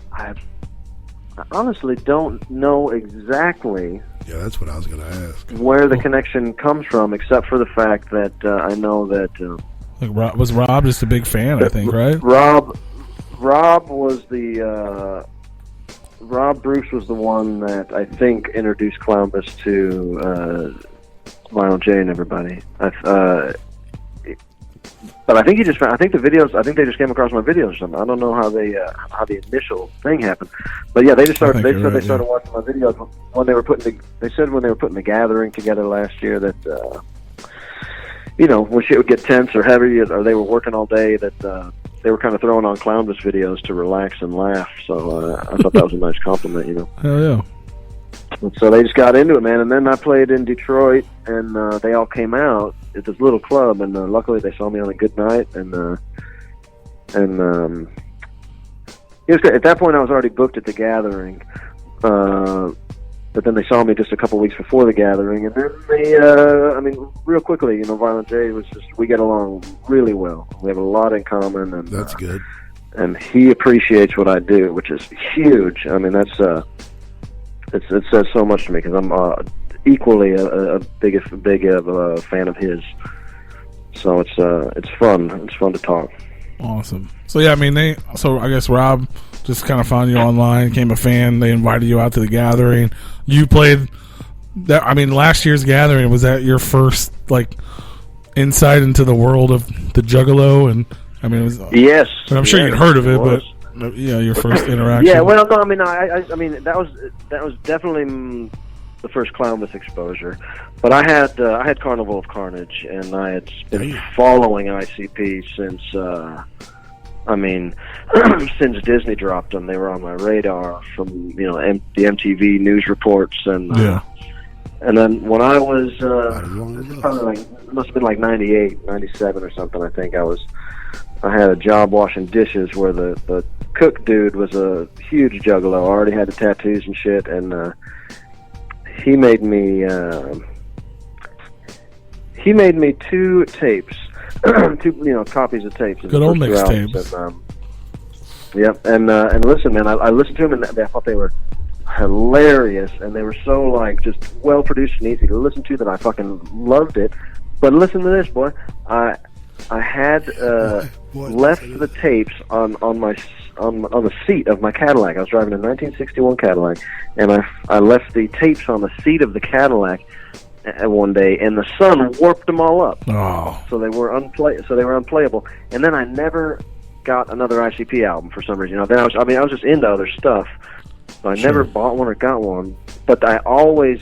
honestly don't know exactly. Yeah, that's what I was going to ask. Where the connection comes from, except for the fact that I know that. Was Rob just a big fan? I think, right? Rob was the Rob Bruce was the one that I think introduced Clownvis to Lionel J and everybody. But I think the videos. I think they just came across my videos or something. I don't know how the initial thing happened. But yeah, they just started. They started watching my videos when they were putting. They said when they were putting the gathering together last year that. When shit would get tense or heavy, or they were working all day, that they were kind of throwing on Clownvis videos to relax and laugh. So I thought that was a nice compliment, Hell yeah. And so they just got into it, man. And then I played in Detroit, and they all came out at this little club, and luckily they saw me on a good night. And it was great. At that point, I was already booked at the Gathering. but then they saw me just a couple weeks before the gathering, and then they, real quickly, Violent J was just, we get along really well. We have a lot in common, and that's good. And he appreciates what I do, which is huge. I mean, that's it says so much to me, because I'm equally a big fan of his. So it's fun. It's fun to talk. Awesome. So yeah, I mean, so I guess Rob just kind of found you online, became a fan. They invited you out to the gathering. You played that. I mean, last year's gathering, was that your first insight into the world of the Juggalo? And I mean, it was, yes. I'm sure you'd heard of it, but your first interaction. Yeah, well, no, I mean, I mean that was definitely the first Clownvis exposure. But I had Carnival of Carnage, and I had been following ICP since. Since Disney dropped them, they were on my radar from the MTV news reports, and and then when I was probably it must have been 98, 97 or something. I think I had a job washing dishes where the cook dude was a huge Juggalo. I already had the tattoos and shit, and he made me 2 tapes. 2 copies of tapes. Good old mixtapes. Yep, and listen, man, I listened to them, and I thought they were hilarious, and they were so just well produced and easy to listen to that I fucking loved it. But listen to this, boy. I had left the tapes on the seat of my Cadillac. I was driving a 1961 Cadillac, and I left the tapes on the seat of the Cadillac one day, and the sun warped them all up. Oh. So they were unplayable. And then I never got another ICP album for some reason. Then I was just into other stuff, so I never bought one or got one. But I always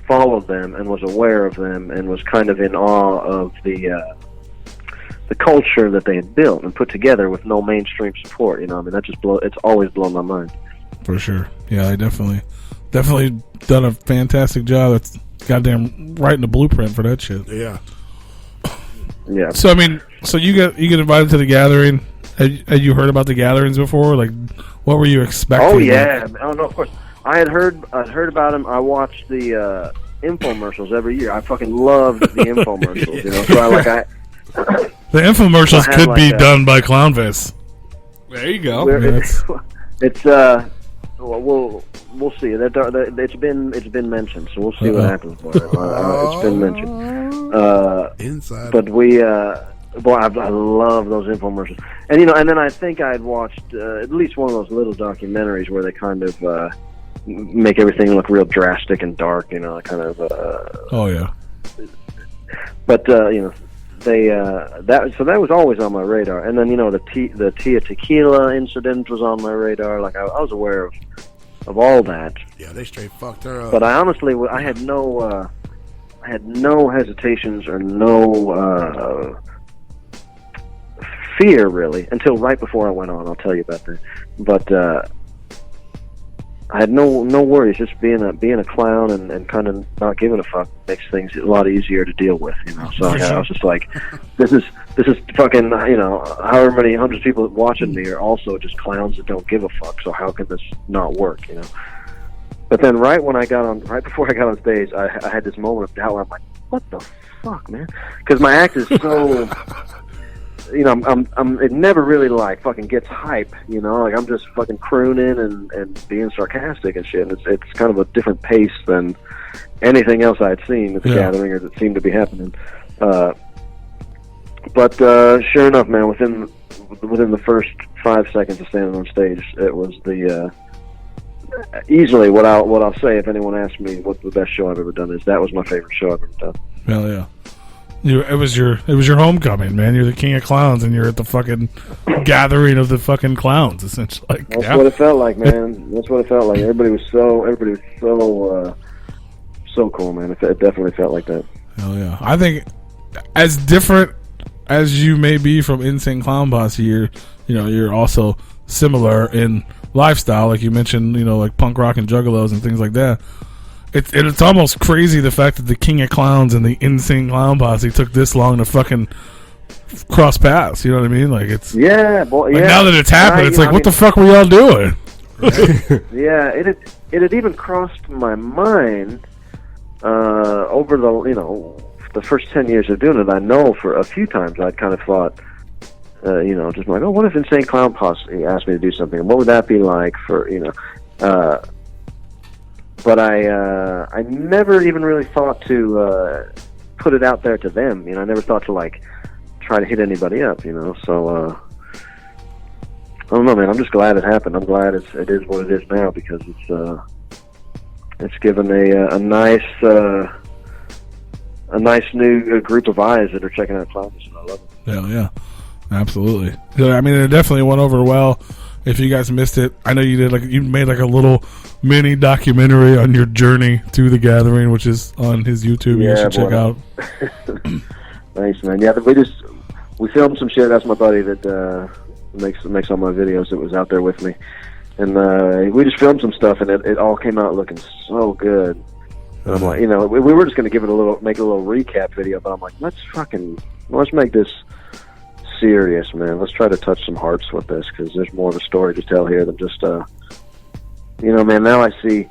followed them and was aware of them and was kind of in awe of the culture that they had built and put together with no mainstream support. It's always blown my mind. For sure. Yeah, I definitely done a fantastic job. That's goddamn writing the blueprint for that shit. Yeah. Yeah. So I mean, you get invited to the gathering. Had you heard about the gatherings before? What were you expecting? Oh yeah. Oh no, of course. I had heard about them. I watched the infomercials every year. I fucking loved the infomercials. So the infomercials could be done by Clownvis. There you go. It's we'll see. It's been mentioned, so we'll see what happens. It's been mentioned. Inside. But I love those infomercials, and then I think I had watched at least one of those little documentaries where they kind of make everything look real drastic and dark. Kind of. Oh yeah. But that was always on my radar, and then the Tia Tequila incident was on my radar. I was aware of all that. Yeah, they straight fucked her up. But I honestly, I had no hesitations or no fear really until right before I went on. I'll tell you about that. But I had no worries. Just being a clown and kind of not giving a fuck makes things a lot easier to deal with. So I was just like, this is fucking however many hundreds of people watching me are also just clowns that don't give a fuck. So how can this not work? But then right before I got on stage, I had this moment of doubt where I'm like, what the fuck, man? Because my act is so. It never really fucking gets hype, I'm just fucking crooning and being sarcastic and shit. It's kind of a different pace than anything else I had seen at the gathering or that seemed to be happening. But sure enough, man, within the first 5 seconds of standing on stage, it was the easily what I'll say if anyone asks me what the best show I've ever done is. That was my favorite show I've ever done. Hell yeah. It was your homecoming, man. You're the king of clowns, and you're at the fucking gathering of the fucking clowns, essentially. That's what it felt like, man. That's what it felt like. Everybody was so cool, man. It definitely felt like that. Hell yeah! I think as different as you may be from Insane Clown Posse, you're also similar in lifestyle, like you mentioned. Like punk rock and Juggalos and things like that. It's almost crazy the fact that the King of Clowns and the Insane Clown Posse took this long to fucking cross paths. You know what I mean? Now that it's happened, it's what the fuck were y'all doing? Yeah, it had even crossed my mind over the first 10 years of doing it. I know for a few times I'd kind of thought, just like, oh, what if Insane Clown Posse asked me to do something? And what would that be like for, but I never even really thought to put it out there to them. I never thought to, like, try to hit anybody up, so, I don't know, man. I'm just glad it happened. I'm glad it is what it is now, because it's given a nice new group of eyes that are checking out Clownvis, and I love it. Yeah, absolutely. I mean, it definitely went over well. If you guys missed it, I know you made like a little mini documentary on your journey to the gathering, which is on his YouTube. You should check out. Thanks, man. Yeah, we filmed some shit. That's my buddy that makes all my videos, that was out there with me, and we just filmed some stuff, and it all came out looking so good. And I'm like, we were just going to make a little recap video, but I'm like, let's make this serious, man. Let's try to touch some hearts with this, because there's more of a story to tell here than just man. Now I see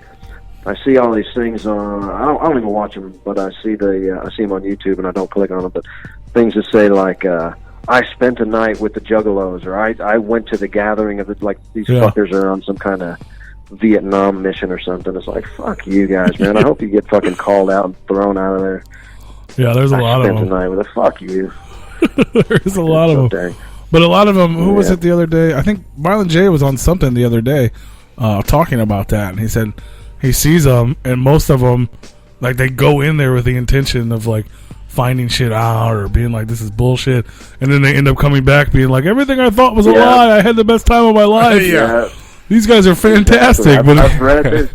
all these things on. I don't even watch them, but I see them on YouTube, and I don't click on them. But things that say like, I spent a night with the Juggalos, or I went to the gathering of these fuckers are on some kind of Vietnam mission or something. It's like, fuck you guys, man. I hope you get fucking called out and thrown out of there. Yeah, there's a lot of them. I spent a night with a fuck you. There's a lot of them. But a lot of them, who was it the other day? I think Marlon J was on something the other day talking about that, and he said he sees them, and most of them, like, they go in there with the intention of, like, finding shit out or being like, this is bullshit, and then they end up coming back being like, everything I thought was a lie. I had the best time of my life. These guys are fantastic. But I've read this,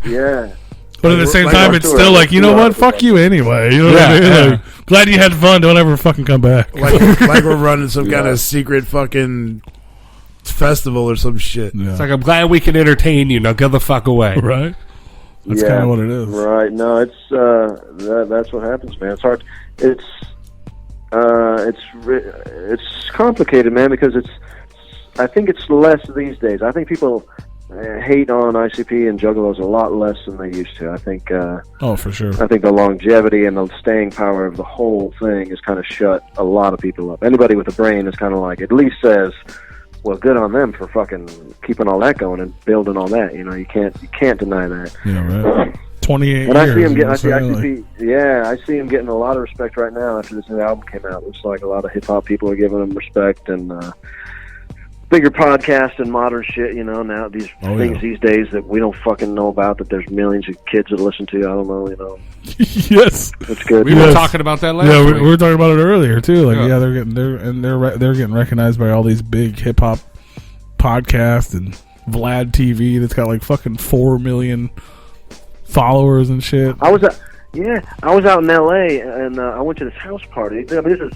but at the same time, it's still like, you know what? Fuck you anyway. You know what I mean? Like, glad you had fun. Don't ever fucking come back. Like we're running some kind of secret fucking festival or some shit. It's like, I'm glad we can entertain you. Now get the fuck away. Right? That's kind of what it is. Right. No, it's that's what happens, man. It's hard. It's complicated, man, because I think it's less these days. I think people hate on ICP and Juggalos a lot less than they used to. I think. For sure. I think the longevity and the staying power of the whole thing has kind of shut a lot of people up. Anybody with a brain is kind of like, at least says, well, good on them for fucking keeping all that going and building all that. You can't deny that. Yeah, right. 28 and years. I see him I see him getting a lot of respect right now after this new album came out. Looks like a lot of hip hop people are giving him respect, and bigger podcast and modern shit. Now these things these days that we don't fucking know about, that there's millions of kids that listen to. I don't know. Yes, it's good. We were talking about that last week. We were talking about it earlier too. Like, they're getting recognized by all these big hip hop podcasts and Vlad TV that's got like fucking 4 million followers and shit. I was out in LA, and I went to this house party. I mean, this is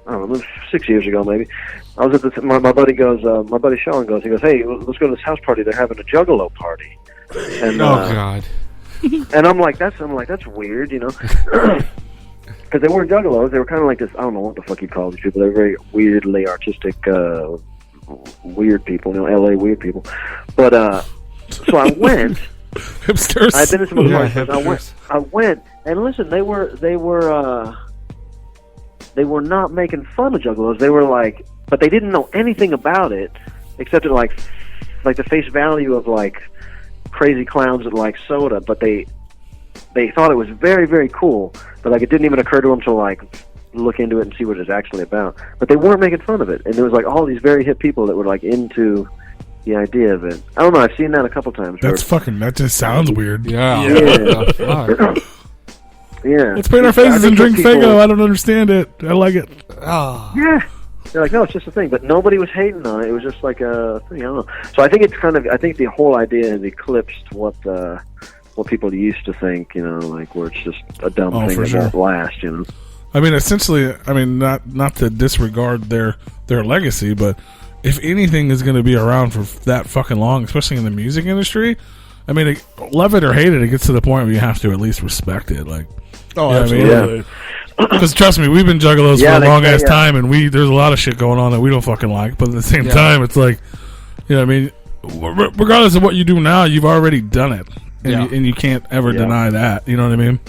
I don't know, 6 years ago maybe. I was at my buddy goes, my buddy Sean goes, he goes, hey, let's go to this house party. They're having a Juggalo party. And, God. And I'm like, that's weird, Because they weren't Juggalos. They were kind of like this, I don't know what the fuck you call these people. They're very weirdly artistic, weird people, LA weird people. But, so I went. Hipsters. I've been to some of the parties. I went, and listen, they were not making fun of Juggalos. They were like, but they didn't know anything about it, except at like the face value of like crazy clowns that like soda. But they thought it was very, very cool. But like, it didn't even occur to them to like look into it and see what it's actually about. But they weren't making fun of it, and there was like all these very hip people that were like into the idea of it. I don't know. I've seen that a couple times. That just sounds weird. Yeah. Yeah. Let's paint our faces and drink Faygo. I don't understand it. I like it. Oh. Yeah. They're like, no, it's just a thing. But nobody was hating on it. It was just like a thing. I don't know. So I think I think the whole idea has eclipsed what people used to think, like where it's just a dumb thing that won't last, I mean, essentially, not to disregard their legacy, but if anything is going to be around for that fucking long, especially in the music industry, I mean, love it or hate it, it gets to the point where you have to at least respect it. Like, absolutely. Because trust me, we've been Juggalos for a long ass time, and there's a lot of shit going on that we don't fucking like. But at the same time, it's like, I mean, regardless of what you do now, you've already done it, and you can't ever deny that. You know what I mean?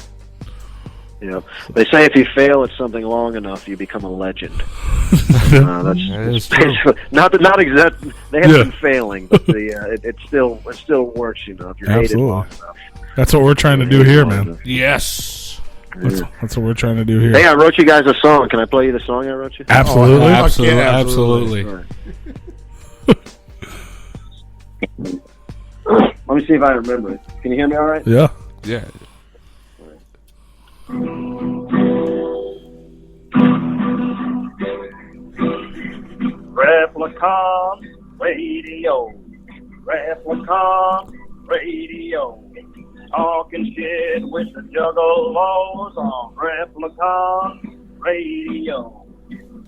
Yeah, they say if you fail at something long enough, you become a legend. That's true. Not exact. They have been failing, but it still works. You know, if you're hated long enough. That's what we're trying to do here, man. Yes, that's what we're trying to do here. Hey, I wrote you guys a song. Can I play you the song I wrote you? Absolutely, absolutely. Let me see if I remember it. Can you hear me all right? Yeah. Yeah. Replicon Radio. Replicon Radio. Talking shit with the Juggalos on Replicon Radio.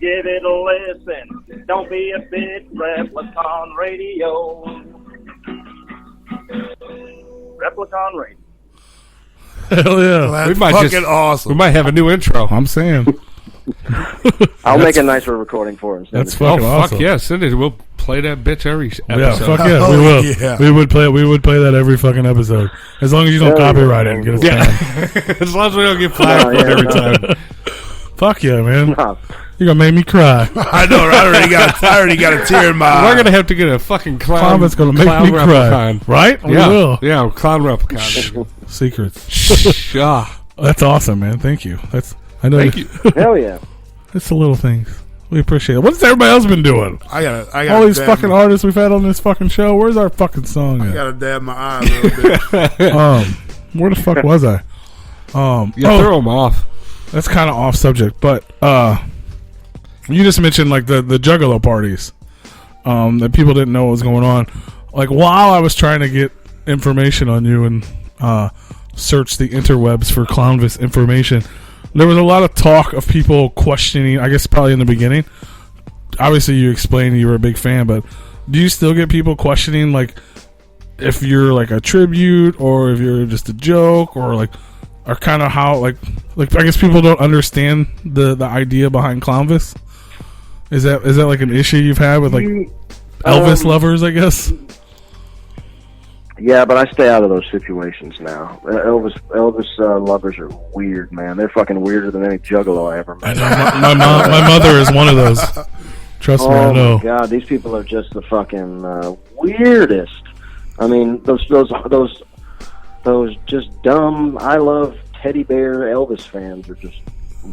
Give it a listen. Don't be a bitch. Replicon Radio. Replicon Radio. Hell yeah. Well, that's fucking awesome. We might have a new intro. I'm saying. I'll make a nicer recording for us. That's fucking awesome. Fuck yeah, send it. We'll play that bitch every episode. Yeah, fuck yeah, we will. Yeah. We would play that every fucking episode. As long as you don't copyright it and get us down. As long as we don't get flagged every time. Fuck yeah, man. You're gonna make me cry. I know. I already got a tear in my eye. We're gonna have to get a fucking clown. That's gonna make me cry. Right? We will. Yeah, clown Replicon. Secrets. That's awesome, man. Thank you. I know. Thank you. Hell yeah. It's the little things. We appreciate it. What's everybody else been doing? I got all these fucking artists we've had on this fucking show. Where's our fucking song at? I gotta dab my eye a little bit. Where the fuck was I? You throw them off. That's kind of off subject, but you just mentioned like the Juggalo parties that people didn't know what was going on. Like while I was trying to get information on you and search the interwebs for Clownvis information, there was a lot of talk of people questioning, I guess probably in the beginning. Obviously you explained you were a big fan, but do you still get people questioning like if you're like a tribute or if you're just a joke or like or kind of how like I guess people don't understand the idea behind Clownvis? Is that like an issue you've had with like Elvis lovers, I guess? Yeah, but I stay out of those situations now. Elvis lovers are weird, man. They're fucking weirder than any Juggalo I ever met. I know. My mother is one of those. Trust me, I know. Oh my God, these people are just the fucking weirdest. I mean, those just dumb. I love teddy bear Elvis fans are just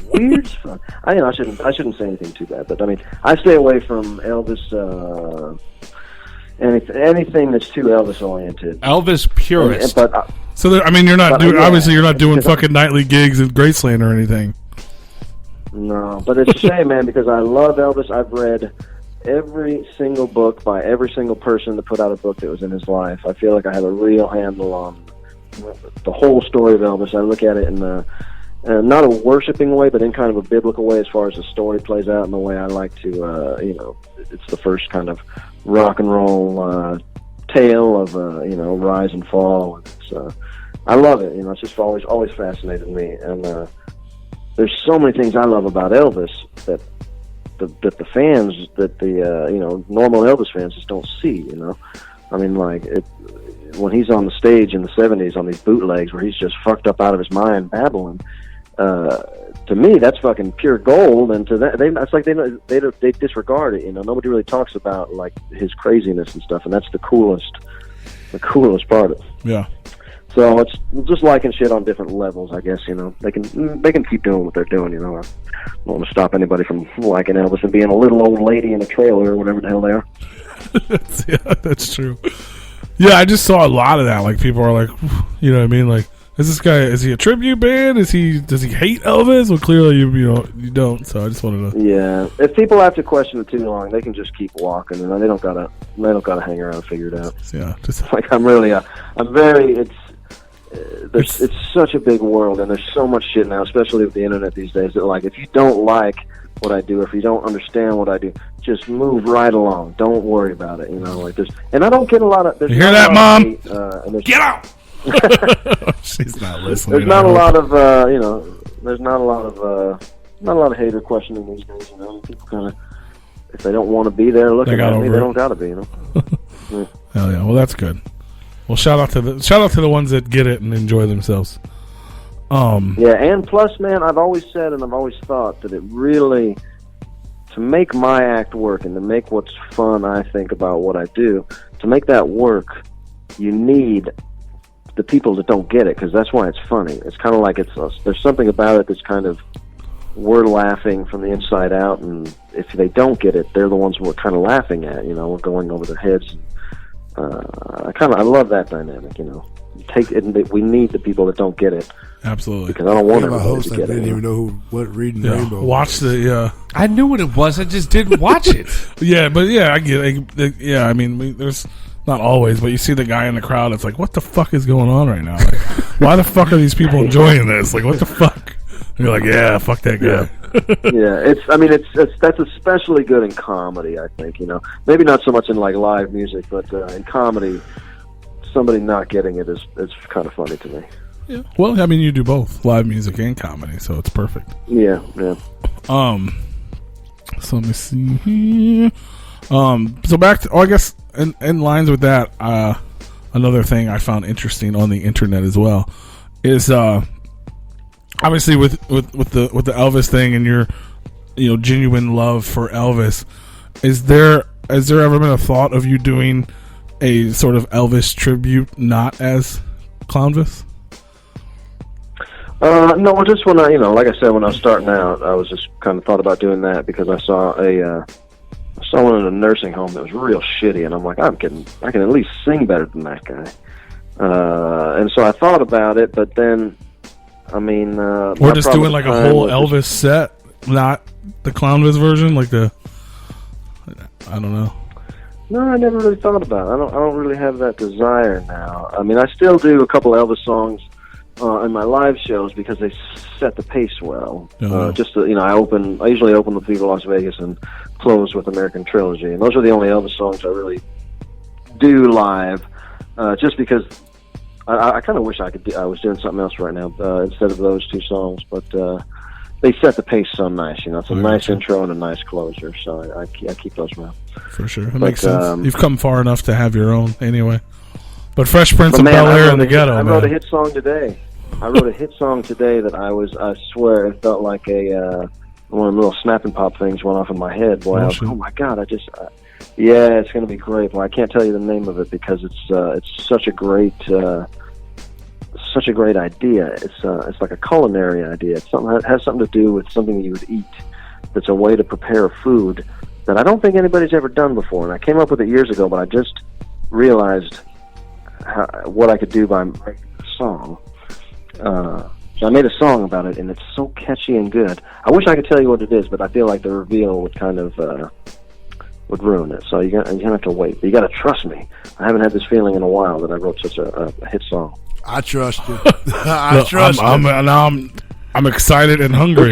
weird as fuck. I shouldn't say anything too bad, but I mean, I stay away from Elvis. Anything that's too Elvis oriented. Elvis purist. So you're not doing. Obviously, you're not doing fucking nightly gigs at Graceland or anything. No, but it's a shame, man, because I love Elvis. I've read every single book by every single person that put out a book that was in his life. I feel like I have a real handle on the whole story of Elvis. I look at it in not a worshiping way, but in kind of a biblical way as far as the story plays out and the way I like to, it's the first kind of rock and roll tale of, rise and fall. It's, I love it. It's just always fascinated me. And there's so many things I love about Elvis that the fans, normal Elvis fans just don't see, I mean, like, when he's on the stage in the 70s on these bootlegs where he's just fucked up out of his mind babbling, to me, that's fucking pure gold, and to that, it's like they disregard it. Nobody really talks about like his craziness and stuff, and that's the coolest part of it. Yeah. So it's just liking shit on different levels, I guess. They can keep doing what they're doing. I don't want to stop anybody from liking Elvis and being a little old lady in a trailer or whatever the hell they are. Yeah, that's true. Yeah, I just saw a lot of that. Like people are like, you know what I mean, like. Is he a tribute band? Does he hate Elvis? Well, clearly you don't. So I just wanted to. Yeah, if people have to question it too long, they can just keep walking, and they don't gotta hang around and figure it out. Yeah, just like it's such a big world, and there's so much shit now, especially with the internet these days. That like if you don't like what I do, if you don't understand what I do, just move right along. Don't worry about it. Like there's, and I don't get a lot of. You hear that, Mom? Get out. She's not listening. There's not a lot of there's not a lot of hater questioning these days. People kind of, if they don't want to be there looking at me, they don't got to be. Hell yeah. Well, that's good. Well, shout out to the ones that get it and enjoy themselves. Yeah, and plus, man, I've always said and I've always thought that it really, to make my act work and to make what's fun, I think, about what I do, to make that work, you need the people that don't get it, because that's why it's funny. It's kind of like there's something about it that's kind of, we're laughing from the inside out, and if they don't get it, they're the ones we're kind of laughing at. We're going over their heads. I love that dynamic. Take it. We need the people that don't get it. Absolutely. Because I don't want everybody host to get it. I didn't even know what Reading Rainbow. Watch the. I knew what it was. I just didn't watch it. Yeah, but I get it. Yeah, I mean, there's not always, but you see the guy in the crowd. It's like, what the fuck is going on right now? Like, why the fuck are these people enjoying this? Like, what the fuck? And you're like, yeah, fuck that guy. Yeah, that's especially good in comedy. I think maybe not so much in like live music, but in comedy, somebody not getting it is kind of funny to me. Yeah. Well, I mean, you do both live music and comedy, so it's perfect. Yeah. So let me see here. So back to, I guess in lines with that, another thing I found interesting on the internet as well is obviously with the Elvis thing and your genuine love for Elvis, has there ever been a thought of you doing a sort of Elvis tribute not as Clownvis? No, just when like I said, when I was starting out, I was just kind of thought about doing that because I saw someone in a nursing home that was real shitty, and I'm like, I can at least sing better than that guy. And so I thought about it, but then, I mean, or just doing like a whole Elvis set, not the Clownvis version, like I don't know. No, I never really thought about it. I don't really have that desire now. I mean, I still do a couple Elvis songs in my live shows because they set the pace well. Just to, I usually open with Viva Las Vegas and close with American Trilogy, and those are the only Elvis songs I really do live. Just because I kind of wish I was doing something else right now instead of those two songs, but they set the pace so nice. It's a nice intro and a nice closer, so I keep those around. For sure, that makes sense. You've come far enough to have your own anyway. But Fresh Prince of Bel-Air in the Ghetto. I wrote a hit song today. That I swear, it felt like one of the little snap and pop things went off in my head. Boy, I was like, oh my God, yeah, it's going to be great. Well, I can't tell you the name of it because it's such a great idea. It's like a culinary idea. It has something to do with something you would eat. That's a way to prepare food that I don't think anybody's ever done before. And I came up with it years ago, but I just realized what I could do by making a song. So I made a song about it, and it's so catchy and good. I wish I could tell you what it is, but I feel like the reveal would kind of would ruin it. So you're gonna have to wait. But you got to trust me. I haven't had this feeling in a while that I wrote such a hit song. I trust you. I trust you. I'm excited and hungry.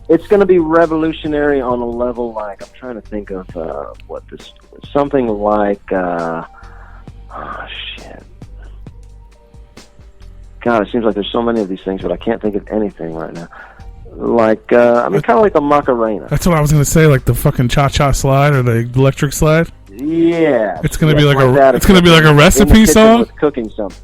It's gonna be revolutionary on a level like, I'm trying to think of something like shit. God, it seems like there's so many of these things, but I can't think of anything right now. Like, kind of like a Macarena. That's what I was going to say, like the fucking cha-cha slide or the electric slide. Yeah, it's going to be like a recipe song. With cooking something.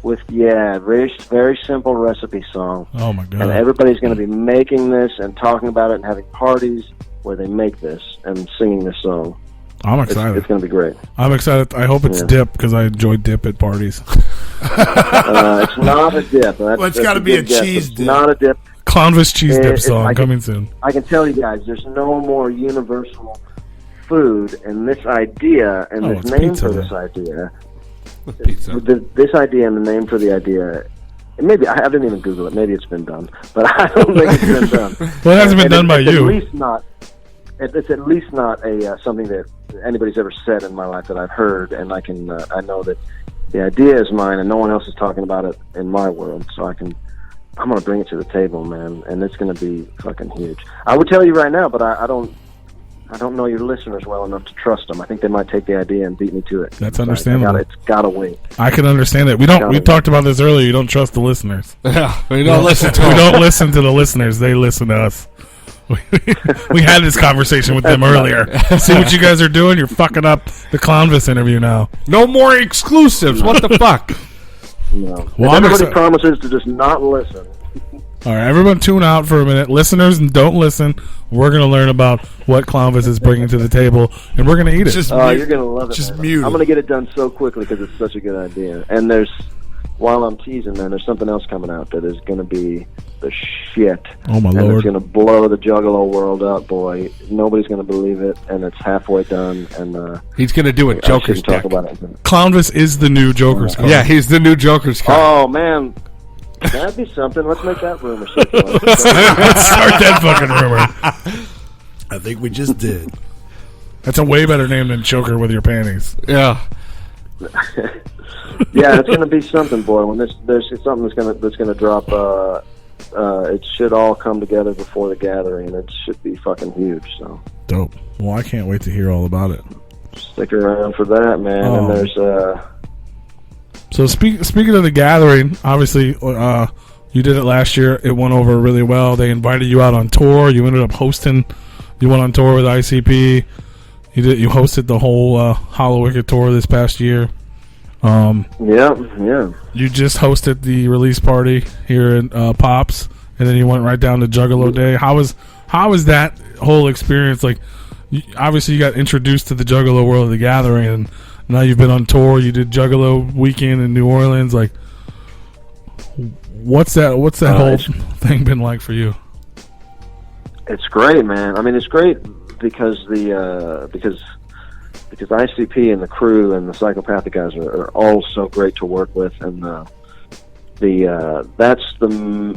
Very very simple recipe song. Oh my God! And everybody's going to be making this and talking about it and having parties where they make this and singing this song. I'm excited. It's going to be great. I'm excited. I hope it's dip because I enjoy dip at parties. It's not a dip. Well, it's got to be a cheese dip. It's not a dip. Clownvis cheese dip song coming soon. I can tell you guys, there's no more universal food, and this idea and this name for this idea. Pizza. This idea and the name for the idea. Maybe I didn't even Google it. Maybe it's been done, but I don't think it's been done. Well, it hasn't been done by you. It's at least not a something that anybody's ever said in my life that I've heard, and I know that the idea is mine, and no one else is talking about it in my world. So I'm going to bring it to the table, man, and it's going to be fucking huge. I would tell you right now, but I don't know your listeners well enough to trust them. I think they might take the idea and beat me to it. That's understandable. It's got to wait. I can understand it. We talked about this earlier. You don't trust the listeners. Yeah, we don't listen to them. We don't listen to the listeners. They listen to us. We had this conversation with them earlier. See what you guys are doing? You're fucking up the Clownvis interview now. No more exclusives. What the fuck? No. Well, everybody promises to just not listen. All right, everyone tune out for a minute. Listeners, don't listen. We're going to learn about what Clownvis is bringing to the table, and we're going to eat it. You're going to love it, just man. mute. I'm going to get it done so quickly because it's such a good idea. And while I'm teasing, man, there's something else coming out that is going to be the shit. Oh, my and Lord. It's going to blow the Juggalo world up, boy. Nobody's going to believe it, and it's halfway done. And he's going to do a Joker's talk deck. about it. Clownvis is the new Joker's card. Yeah, he's the new Joker's card. Oh, man. That'd be something. Let's make that rumor circulate. Let's start that fucking rumor. I think we just did. That's a way better name than Joker with your panties. Yeah. Yeah, it's going to be something, boy. When there's something that's going to drop. It should all come together before the gathering. It should be fucking huge. So dope. Well, I can't wait to hear all about it. Stick around for that, man. Oh. And there's So speaking of the gathering, obviously you did it last year. It went over really well. They invited you out on tour. You ended up hosting. You went on tour with ICP. You hosted the whole Hollow Wicked tour this past year. Yeah. You just hosted the release party here in Pops, and then you went right down to Juggalo Day. How was that whole experience? Like, obviously you got introduced to the Juggalo world of the gathering, and now you've been on tour. You did Juggalo weekend in New Orleans. Like, what's that whole thing been like for you? It's great, man. I mean, it's great because because ICP and the crew and the Psychopathic guys are all so great to work with, and that's from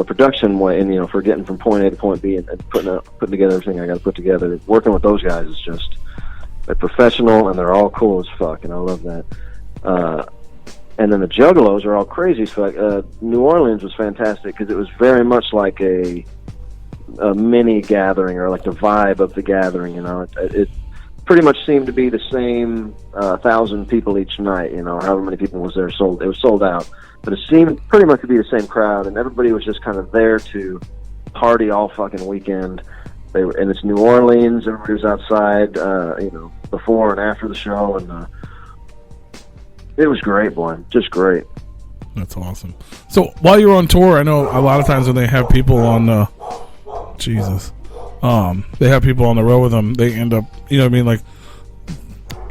a production way, and for getting from point A to point B and putting together everything I got to put together. Working with those guys is just, they're professional and they're all cool as fuck, and I love that. And then the Juggalos are all crazy as fuck. New Orleans was fantastic because it was very much like a mini gathering, or like the vibe of the gathering. It pretty much seemed to be the same 1,000 people each night. However many people was there. It was sold out, but it seemed pretty much to be the same crowd, and everybody was just kind of there to party all fucking weekend. And it's New Orleans. Everybody was outside, before and after the show, and it was great, boy. Just great. That's awesome. So while you're on tour, I know a lot of times when they have people on, they have people on the road with them. They end up, like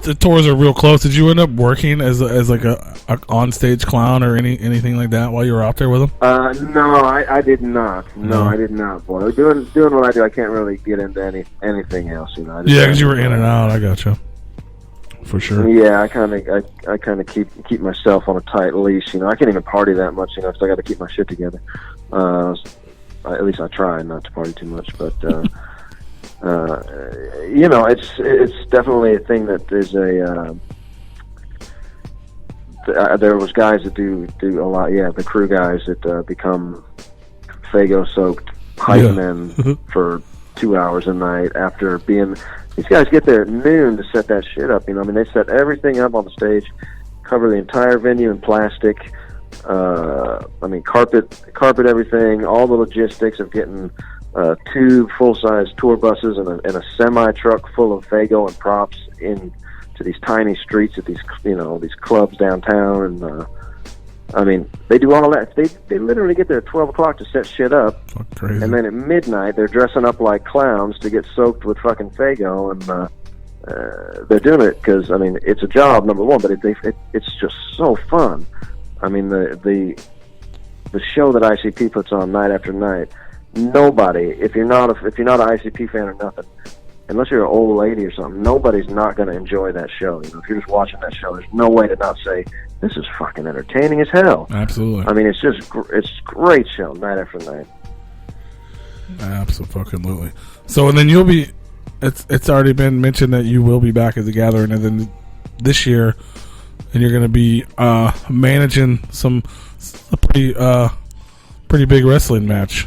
the tours are real close. Did you end up working as like a on-stage clown or anything like that while you were out there with them? No, I did not. No, I did not, boy. Doing what I do, I can't really get into anything else, Yeah, because you were in and out. I gotcha. For sure. Yeah, I kind of keep myself on a tight leash. I can't even party that much, because I got to keep my shit together. At least I try not to party too much, but it's definitely a thing that there's there was guys that do a lot. Yeah, the crew guys that become Faygo-soaked hype men for 2 hours a night after being. These guys get there at noon to set that shit up. They set everything up on the stage, cover the entire venue in plastic. Carpet everything, all the logistics of getting 2 full-size tour buses and a semi-truck full of Faygo and props into these tiny streets at these clubs downtown, and they do all that. They literally get there at 12 o'clock to set shit up, crazy. And then at midnight they're dressing up like clowns to get soaked with fucking Faygo, and they're doing it because it's a job, number one, but it's just so fun. The show that ICP puts on night after night, nobody, if you're not an ICP fan or nothing, unless you're an old lady or something, nobody's not going to enjoy that show. If you're just watching that show, there's no way to not say, this is fucking entertaining as hell. Absolutely. It's great show night after night. Absolutely. So, and then you'll be, it's already been mentioned that you will be back at the gathering, and then this year, and you're going to be managing a pretty big wrestling match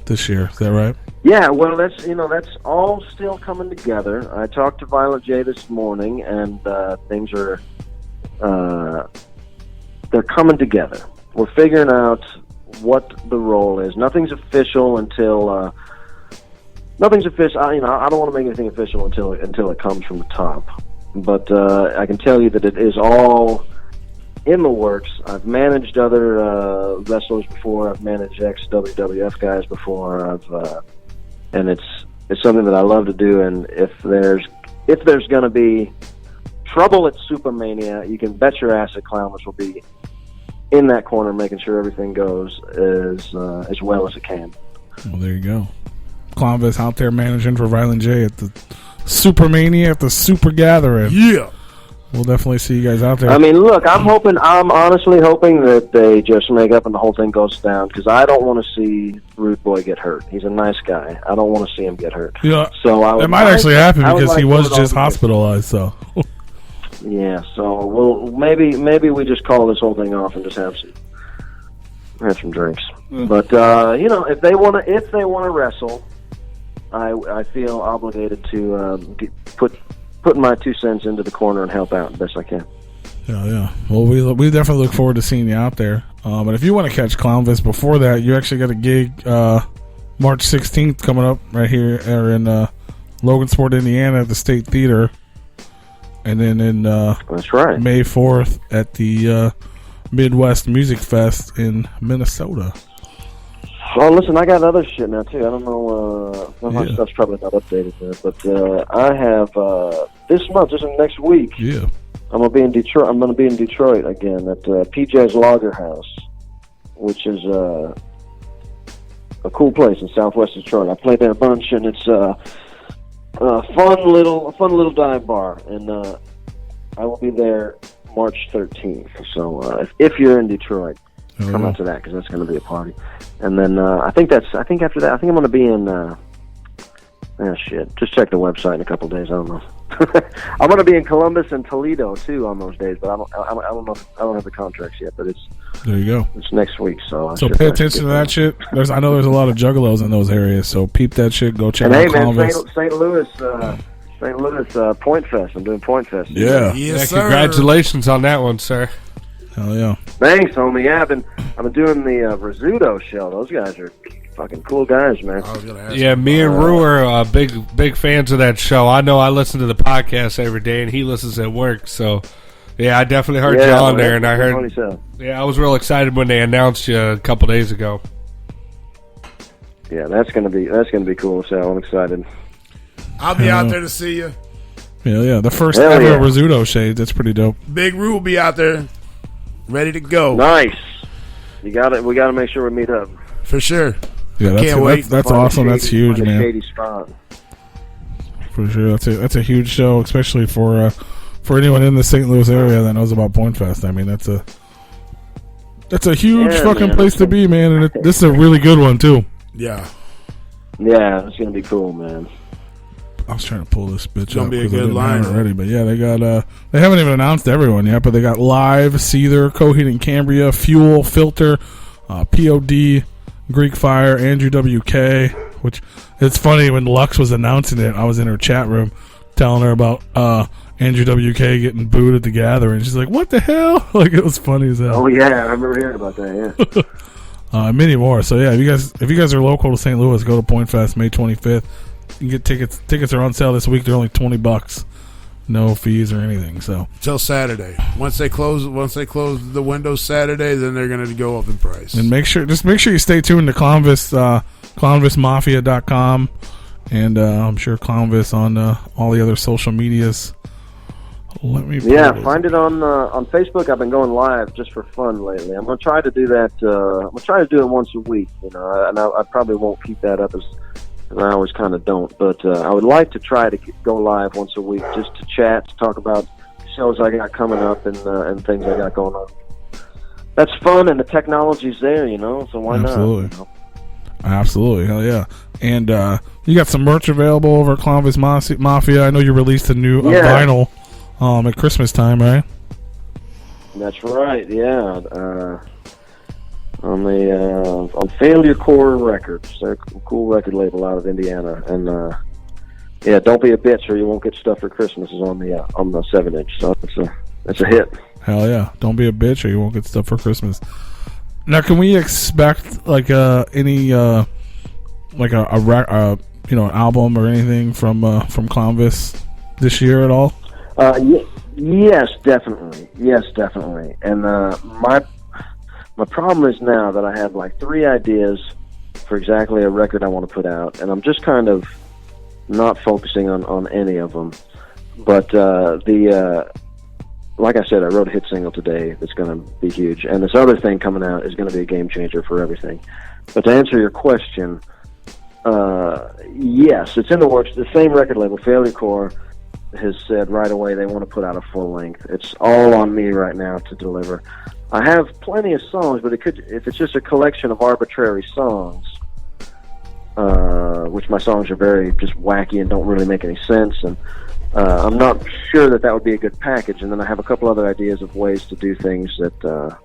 this year. Is that right? Yeah, well, that's all still coming together. I talked to Violet J this morning, and things are they're coming together. We're figuring out what the role is. Nothing's official until nothing's official. I don't want to make anything official until it comes from the top. But I can tell you that it is all in the works. I've managed other wrestlers before. I've managed ex-WWF guys before. And it's something that I love to do. And if there's going to be trouble at Supermania, you can bet your ass that Clownvis will be in that corner, making sure everything goes as well as it can. Well, there you go. Clownvis out there managing for Violent J at the Supermania at the Super Gathering. Yeah. We'll definitely see you guys out there. I mean, look, I'm honestly hoping that they just make up and the whole thing goes down, because I don't want to see Rude Boy get hurt. He's a nice guy. I don't want to see him get hurt. Yeah, so it might actually happen because he was just hospitalized. So. Yeah, so maybe we just call this whole thing off and just have some drinks. But if they want to wrestle, I feel obligated to put my 2 cents into the corner and help out the best I can. Yeah. Well, we definitely look forward to seeing you out there. But if you want to catch Clownvis before that, you actually got a gig March 16th coming up right here in Logansport, Indiana at the State Theater. And then in that's right, May 4th at the Midwest Music Fest in Minnesota. Well, listen, I got other shit now too. I don't know. My stuff's probably not updated there, but I have this month, just next week. Yeah, I'm gonna be in Detroit. I'm gonna be in Detroit again at PJ's Lager House, which is a cool place in Southwest Detroit. I played there a bunch, and it's a fun little dive bar, and I will be there March 13th. So if you're in Detroit, come out to that, because that's going to be a party. And then I think after that, I think I'm going to be in. Shit. Just check the website in a couple of days. I don't know. I'm going to be in Columbus and Toledo too on those days, but I don't know. I don't have the contracts yet. But there you go. It's next week, so pay attention to that shit. I know there's a lot of Juggalos in those areas, so peep that shit. Go check out Clownvis. St. Louis Point Fest. I'm doing Point Fest. Yeah. Yes, sir. Congratulations on that one, sir. Hell yeah. Thanks, homie. Yeah, I've been doing the Rizzuto show. Those guys are fucking cool guys, man. Yeah, me and Rue are big fans of that show. I know I listen to the podcast every day, and he listens at work. So, yeah, I definitely heard you on there, and I heard. Yeah, I was real excited when they announced you a couple days ago. Yeah, that's gonna be cool. So I'm excited. I'll be out there to see you. Yeah. The first ever Rizzuto shade. That's pretty dope. Big Rue will be out there, ready to go. Nice. We got to make sure we meet up for sure. Yeah, can't wait. That's awesome. That's huge, man. Shady spot. For sure, that's a huge show, especially for anyone in the St. Louis area that knows about Point Fest. I mean, that's a huge fucking place to be, man. And this is a really good one too. Yeah, it's gonna be cool, man. I was trying to pull this bitch up because I didn't have it already, but yeah, they got they haven't even announced everyone yet, but they got Live, Seether, Coheed and Cambria, Fuel, Filter, POD, Greek Fire, Andrew WK. Which it's funny, when Lux was announcing it, I was in her chat room telling her about Andrew WK getting booed at the Gathering. She's like, "What the hell?" Like, it was funny as hell. Oh yeah, I remember hearing about that. Yeah. Many more. So yeah, if you guys are local to St. Louis, go to Point Fest May 25th. You can get tickets. Tickets are on sale this week. They're only $20, no fees or anything. So till Saturday. Once they close the windows Saturday, then they're going to go up in price. And make sure you stay tuned to Clownvis, clownvismafia.com, and I'm sure Clownvis on all the other social medias. Find it on Facebook. I've been going live just for fun lately. I'm going to try to do that. I'm going to try to do it once a week. And I probably won't keep that up as I always kind of don't. But I would like to try to go live once a week, just to chat, to talk about shows I got coming up and things I got going on. That's fun, and the technology's there, so why not? Absolutely. Hell yeah. And you got some merch available over at Clownvis Mafia. I know you released a new vinyl at Christmas time, right? That's right, yeah. On Failure Core Records. They're a cool record label out of Indiana. And Don't Be a Bitch or You Won't Get Stuff for Christmas is on the 7-inch. So it's a hit. Hell yeah. Don't Be a Bitch or You Won't Get Stuff for Christmas. Now, can we expect any an album or anything from Clownvis this year at all? Yes, definitely. And my problem is now that I have like 3 ideas for exactly a record I want to put out, and I'm just kind of not focusing on any of them. But like I said, I wrote a hit single today that's going to be huge, and this other thing coming out is going to be a game changer for everything. But to answer your question, yes, it's in the works. The same record label, Failure Core, has said right away they want to put out a full length. It's all on me right now to deliver. I have plenty of songs, but if it's just a collection of arbitrary songs, which my songs are very just wacky and don't really make any sense, and I'm not sure that would be a good package. And then I have a couple other ideas of ways to do things that.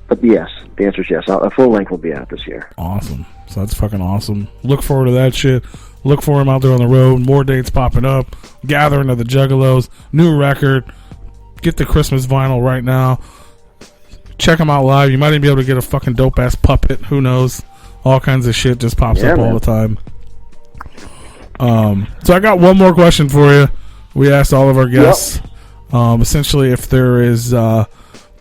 But yes, the answer is yes. A full length will be out this year. Awesome. So that's fucking awesome. Look forward to that shit. Look for him out there on the road. More dates popping up. Gathering of the Juggalos. New record. Get the Christmas vinyl right now. Check him out live. You might even be able to get a fucking dope ass puppet. Who knows? All kinds of shit just pops up all the time. So I got one more question for you. We asked all of our guests, essentially, if there is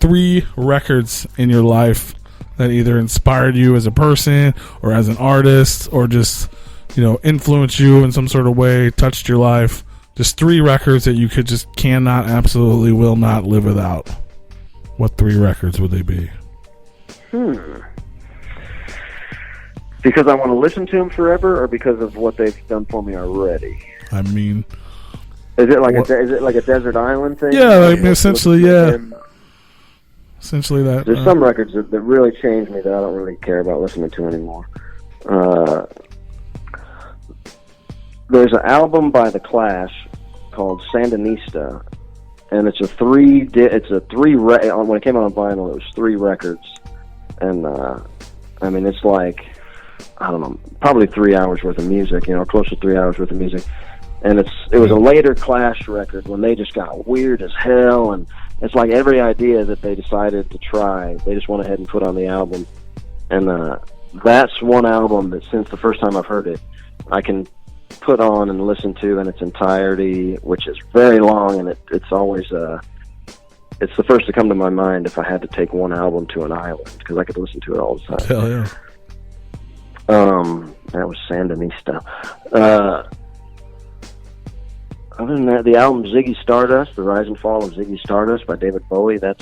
3 records in your life that either inspired you as a person or as an artist, or just influenced you in some sort of way, touched your life. Just 3 records that you cannot, absolutely will not live without. What 3 records would they be? Because I want to listen to them forever, or because of what they've done for me already? I mean, is it like a desert island thing? Yeah, essentially, yeah. Essentially that. There's some records that really changed me that I don't really care about listening to anymore. There's an album by The Clash called Sandinista, and it's a 3. When it came out on vinyl, it was 3 records, and I mean, it's like, I don't know, probably 3 hours worth of music, close to 3 hours worth of music. And it was a later Clash record when they just got weird as hell, and it's like every idea that they decided to try, they just went ahead and put on the album. And that's one album that, since the first time I've heard it, I can put on and listen to in its entirety, which is very long, and it's always it's the first to come to my mind if I had to take one album to an island, because I could listen to it all the time. Hell yeah. That was Sandinista. Other than that, the album Ziggy Stardust, The Rise and Fall of Ziggy Stardust by David Bowie, that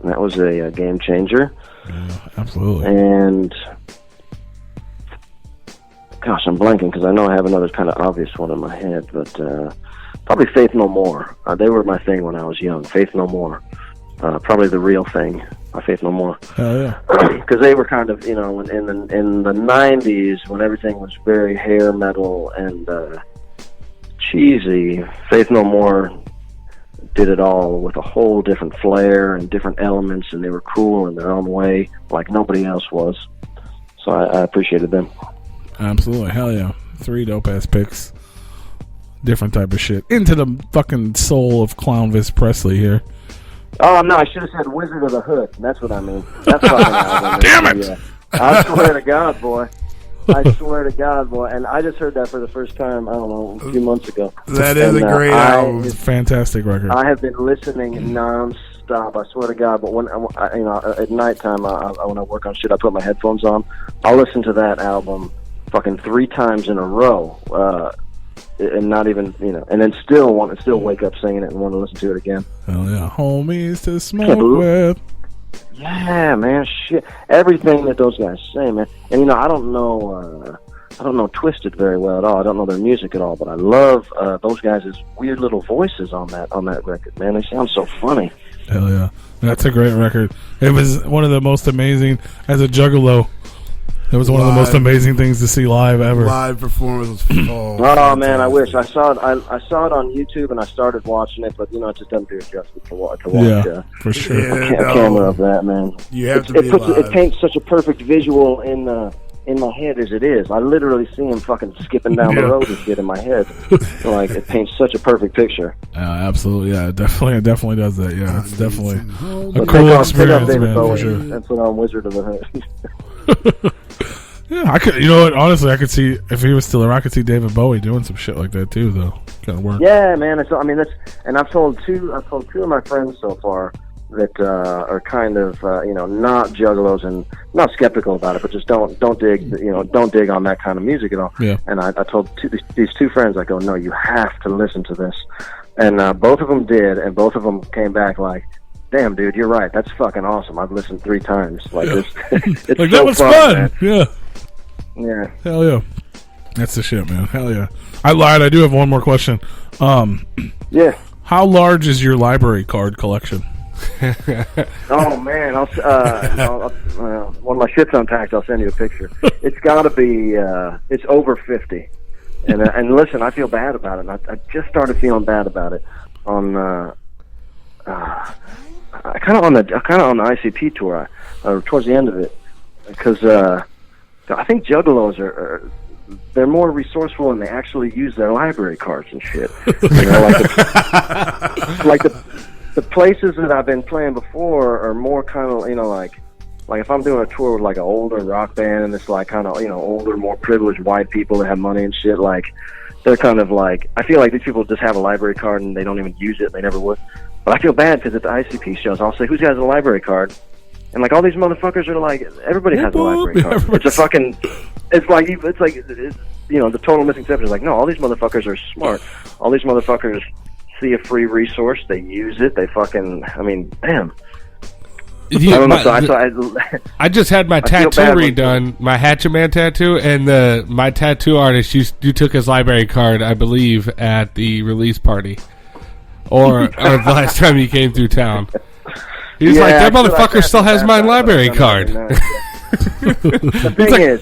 was a game changer. Yeah, absolutely. And gosh, I'm blanking because I know I have another kind of obvious one in my head, but probably Faith No More. They were my thing when I was young. Faith No More. Probably The Real Thing by Faith No More. Oh yeah. Because they were kind of, in the 90s when everything was very hair metal and cheesy. Faith No More did it all with a whole different flair and different elements, and they were cool in their own way, like nobody else was. So I appreciated them. Absolutely. Hell yeah. 3 dope ass picks. Different type of shit. Into the fucking soul of Clownvis Presley here. Oh, no, I should have said Wizard of the Hood. That's what I mean. That's fucking album. Damn it! Yeah. I swear to God, boy. I swear to God, boy. And I just heard that for the first time, I don't know, a few months ago. That is a great album. It's a fantastic record. I have been listening nonstop, I swear to God. But when at nighttime, when I work on shit, I put my headphones on. I'll listen to that album fucking 3 times in a row. And not even, and then still wake up singing it and want to listen to it again. Hell yeah. Homies to smoke with. Yeah, man, shit. Everything that those guys say, man. And, I don't know Twisted very well at all. I don't know their music at all, but I love those guys' weird little voices on that record, man. They sound so funny. Hell yeah. That's a great record. It was one of the most amazing, as a Juggalo, it was one of the most amazing things to see live ever. Live performance was man, I wish. I saw it on YouTube and I started watching it, but it just doesn't do it justice to watch. Yeah, for sure. A camera of that, man. You have to be live. It paints such a perfect visual in my head as it is. I literally see him fucking skipping down the road and shit in my head. Like, it paints such a perfect picture. Absolutely, yeah. It definitely does that. Yeah, it's definitely a cool experience, man, for sure. That's what I'm Wizard of the Hood. Yeah, I could. You know what? Honestly, I could see if he was still around. I could see David Bowie doing some shit like that too, though. Kind of work. Yeah, man. And I've told two of my friends so far that are kind of not juggalos and not skeptical about it, but just don't dig on that kind of music at all. Yeah. And I told these two friends, I go, no, you have to listen to this. And both of them did, and both of them came back like, damn, dude, you're right. That's fucking awesome. I've listened 3 times. Like, it's like, so that was fun. Man. Yeah. Yeah. Hell yeah. That's the shit, man. Hell yeah. I lied. I do have one more question. Yeah. How large is your library card collection? Oh, man. When my shit's unpacked, I'll send you a picture. It's got to be, it's over 50. And listen, I feel bad about it. I just started feeling bad about it on, kind of on the ICP tour, towards the end of it, because I think Juggalos they're more resourceful and they actually use their library cards and shit. Like the places that I've been playing before are more kind of like if I'm doing a tour with like an older rock band and it's like kind of older, more privileged white people that have money and shit, like they're kind of like, I feel like these people just have a library card and they don't even use it. They never would. But I feel bad because at the ICP shows, I'll say, who's got a library card? And like all these motherfuckers are like, everybody has a library card. It's a fucking, it's like the total misconception is like, no, all these motherfuckers are smart. All these motherfuckers see a free resource, they use it, they fucking, I mean, damn. Yeah, I just had my tattoo redone, my Hatchet Man tattoo, and my tattoo artist, you took his library card, I believe, at the release party. Or the last time he came through town. He's like, that motherfucker still has my library card. The thing is,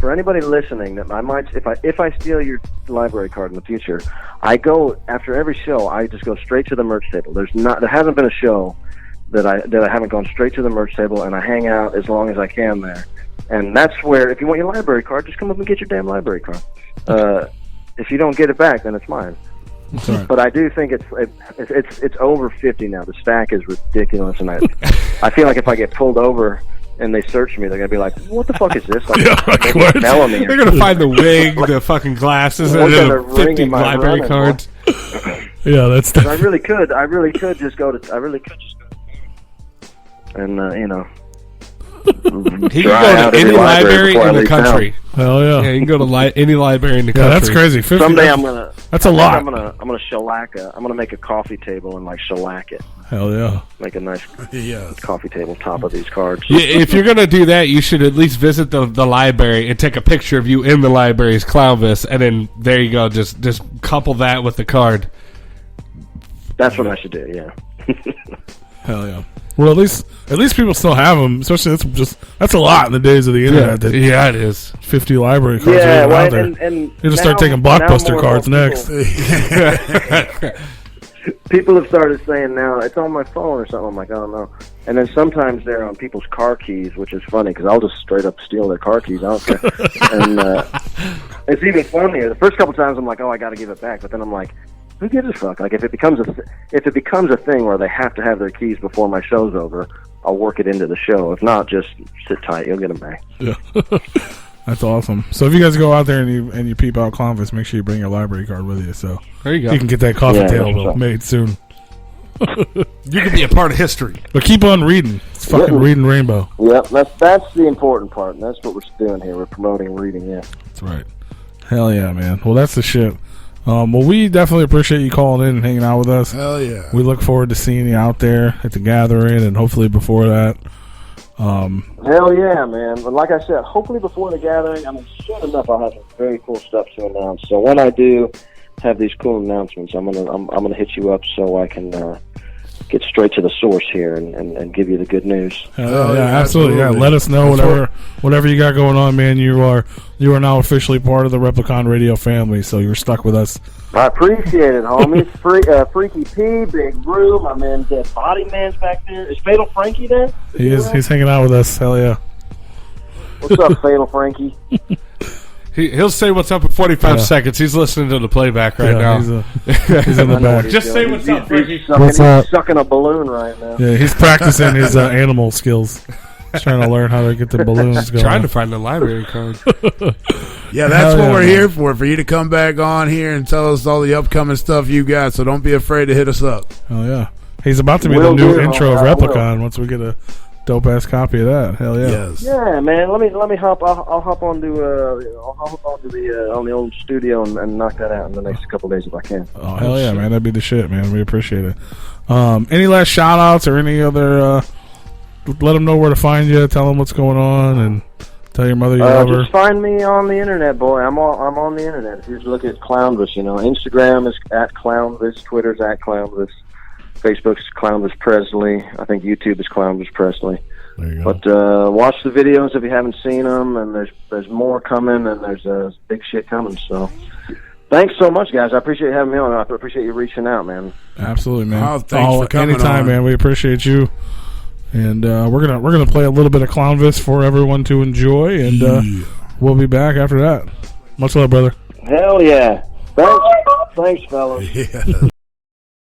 for anybody listening, that I might, if I steal your library card in the future, I go after every show. I just go straight to the merch table. There hasn't been a show that I haven't gone straight to the merch table, and I hang out as long as I can there. And that's where, if you want your library card, just come up and get your damn library card. If you don't get it back, then it's mine. Right. But I do think it's over 50 now. The stack is ridiculous, and I feel like if I get pulled over and they search me, they're gonna be like, "What the fuck is this?" Like, they're gonna find the wig, the fucking glasses, and the 50 library cards. Yeah, that's. I really could just go to. And he can go to any library in the country. Hell yeah! Yeah, you can go to any library in the country. Yeah, that's crazy. 50, someday I'm gonna. That's a lot. I'm gonna shellac it. I'm gonna make a coffee table and like shellac it. Hell yeah! Make a nice coffee table top of these cards. Yeah, if you're gonna do that, you should at least visit the library and take a picture of you in the library's Clownvis, and then there you go. Just couple that with the card. That's what I should do. Yeah. Hell yeah. Well, at least people still have them. Especially that's a lot in the days of the internet. Yeah, it is. 50 library cards. Yeah, out there. And you just start taking Blockbuster cards next. People have started saying now it's on my phone or something. I'm like, oh no. And then sometimes they're on people's car keys, which is funny because I'll just straight up steal their car keys. I don't care. And it's even funnier. The first couple times I'm like, oh, I got to give it back. But then I'm like, who gives a fuck? Like if it becomes a thing where they have to have their keys before my show's over, I'll work it into the show. If not, just sit tight. You'll get them back. Yeah, that's awesome. So if you guys go out there and you peep out Clownvis, make sure you bring your library card with you. So there you go. You can get that coffee table made soon. You can be a part of history. But keep on reading. It's fucking reading rainbow. Yep, that's the important part. And that's what we're doing here. We're promoting reading. Yeah, that's right. Hell yeah, man. Well, that's the shit. Well, we definitely appreciate you calling in and hanging out with us. Hell yeah. We look forward to seeing you out there at the gathering and hopefully before that. Hell yeah, man. But like I said, hopefully before the gathering, I mean, soon enough I'll have some very cool stuff to announce. So when I do have these cool announcements, I'm gonna hit you up so I can get straight to the source here and give you the good news. Yeah, absolutely. Yeah, let us know whatever you got going on, man. You are now officially part of the Replicon Radio family, so you're stuck with us. I appreciate it, homies. Freaky P, Big Brew, my man Dead Body Man's back there. Is Fatal Frankie there? He's hanging out with us. Hell yeah. What's up, Fatal Frankie? He'll say what's up in 45 seconds. He's listening to the playback right now. He's in the back. Just say what's up, Frankie. He's sucking a balloon right now. Yeah, he's practicing his animal skills. Trying to learn how to get the balloons going. Trying to find the library card. Yeah, that's what we're here for you to come back on here and tell us all the upcoming stuff you got, so don't be afraid to hit us up. Oh, yeah. He's about to be the new intro of Replicon once we get a dope-ass copy of that. Hell yeah. Yes. Yeah, man, let me hop. I'll hop onto the on the old studio and knock that out in the next couple of days if I can. Oh, hell yeah, man. That'd be the shit, man. We appreciate it. Any last shout-outs or any other... let them know where to find you, tell them what's going on, and tell your mother you love her. Just find me on the internet, boy. I'm on the internet. If you just look at Clownvis, Instagram is at Clownvis, Twitter's at Clownvis, Facebook's Clownvis Presley. I think YouTube is Clownvis Presley. There you go. But watch the videos if you haven't seen them, and there's more coming, and there's big shit coming. So thanks so much, guys. I appreciate you having me on. I appreciate you reaching out, man. Absolutely, man. Oh, thanks for coming anytime, on. man. We appreciate you. And we're gonna play a little bit of Clownvis for everyone to enjoy, and we'll be back after that. Much love, brother. Hell yeah! Thanks, fellas. Yeah.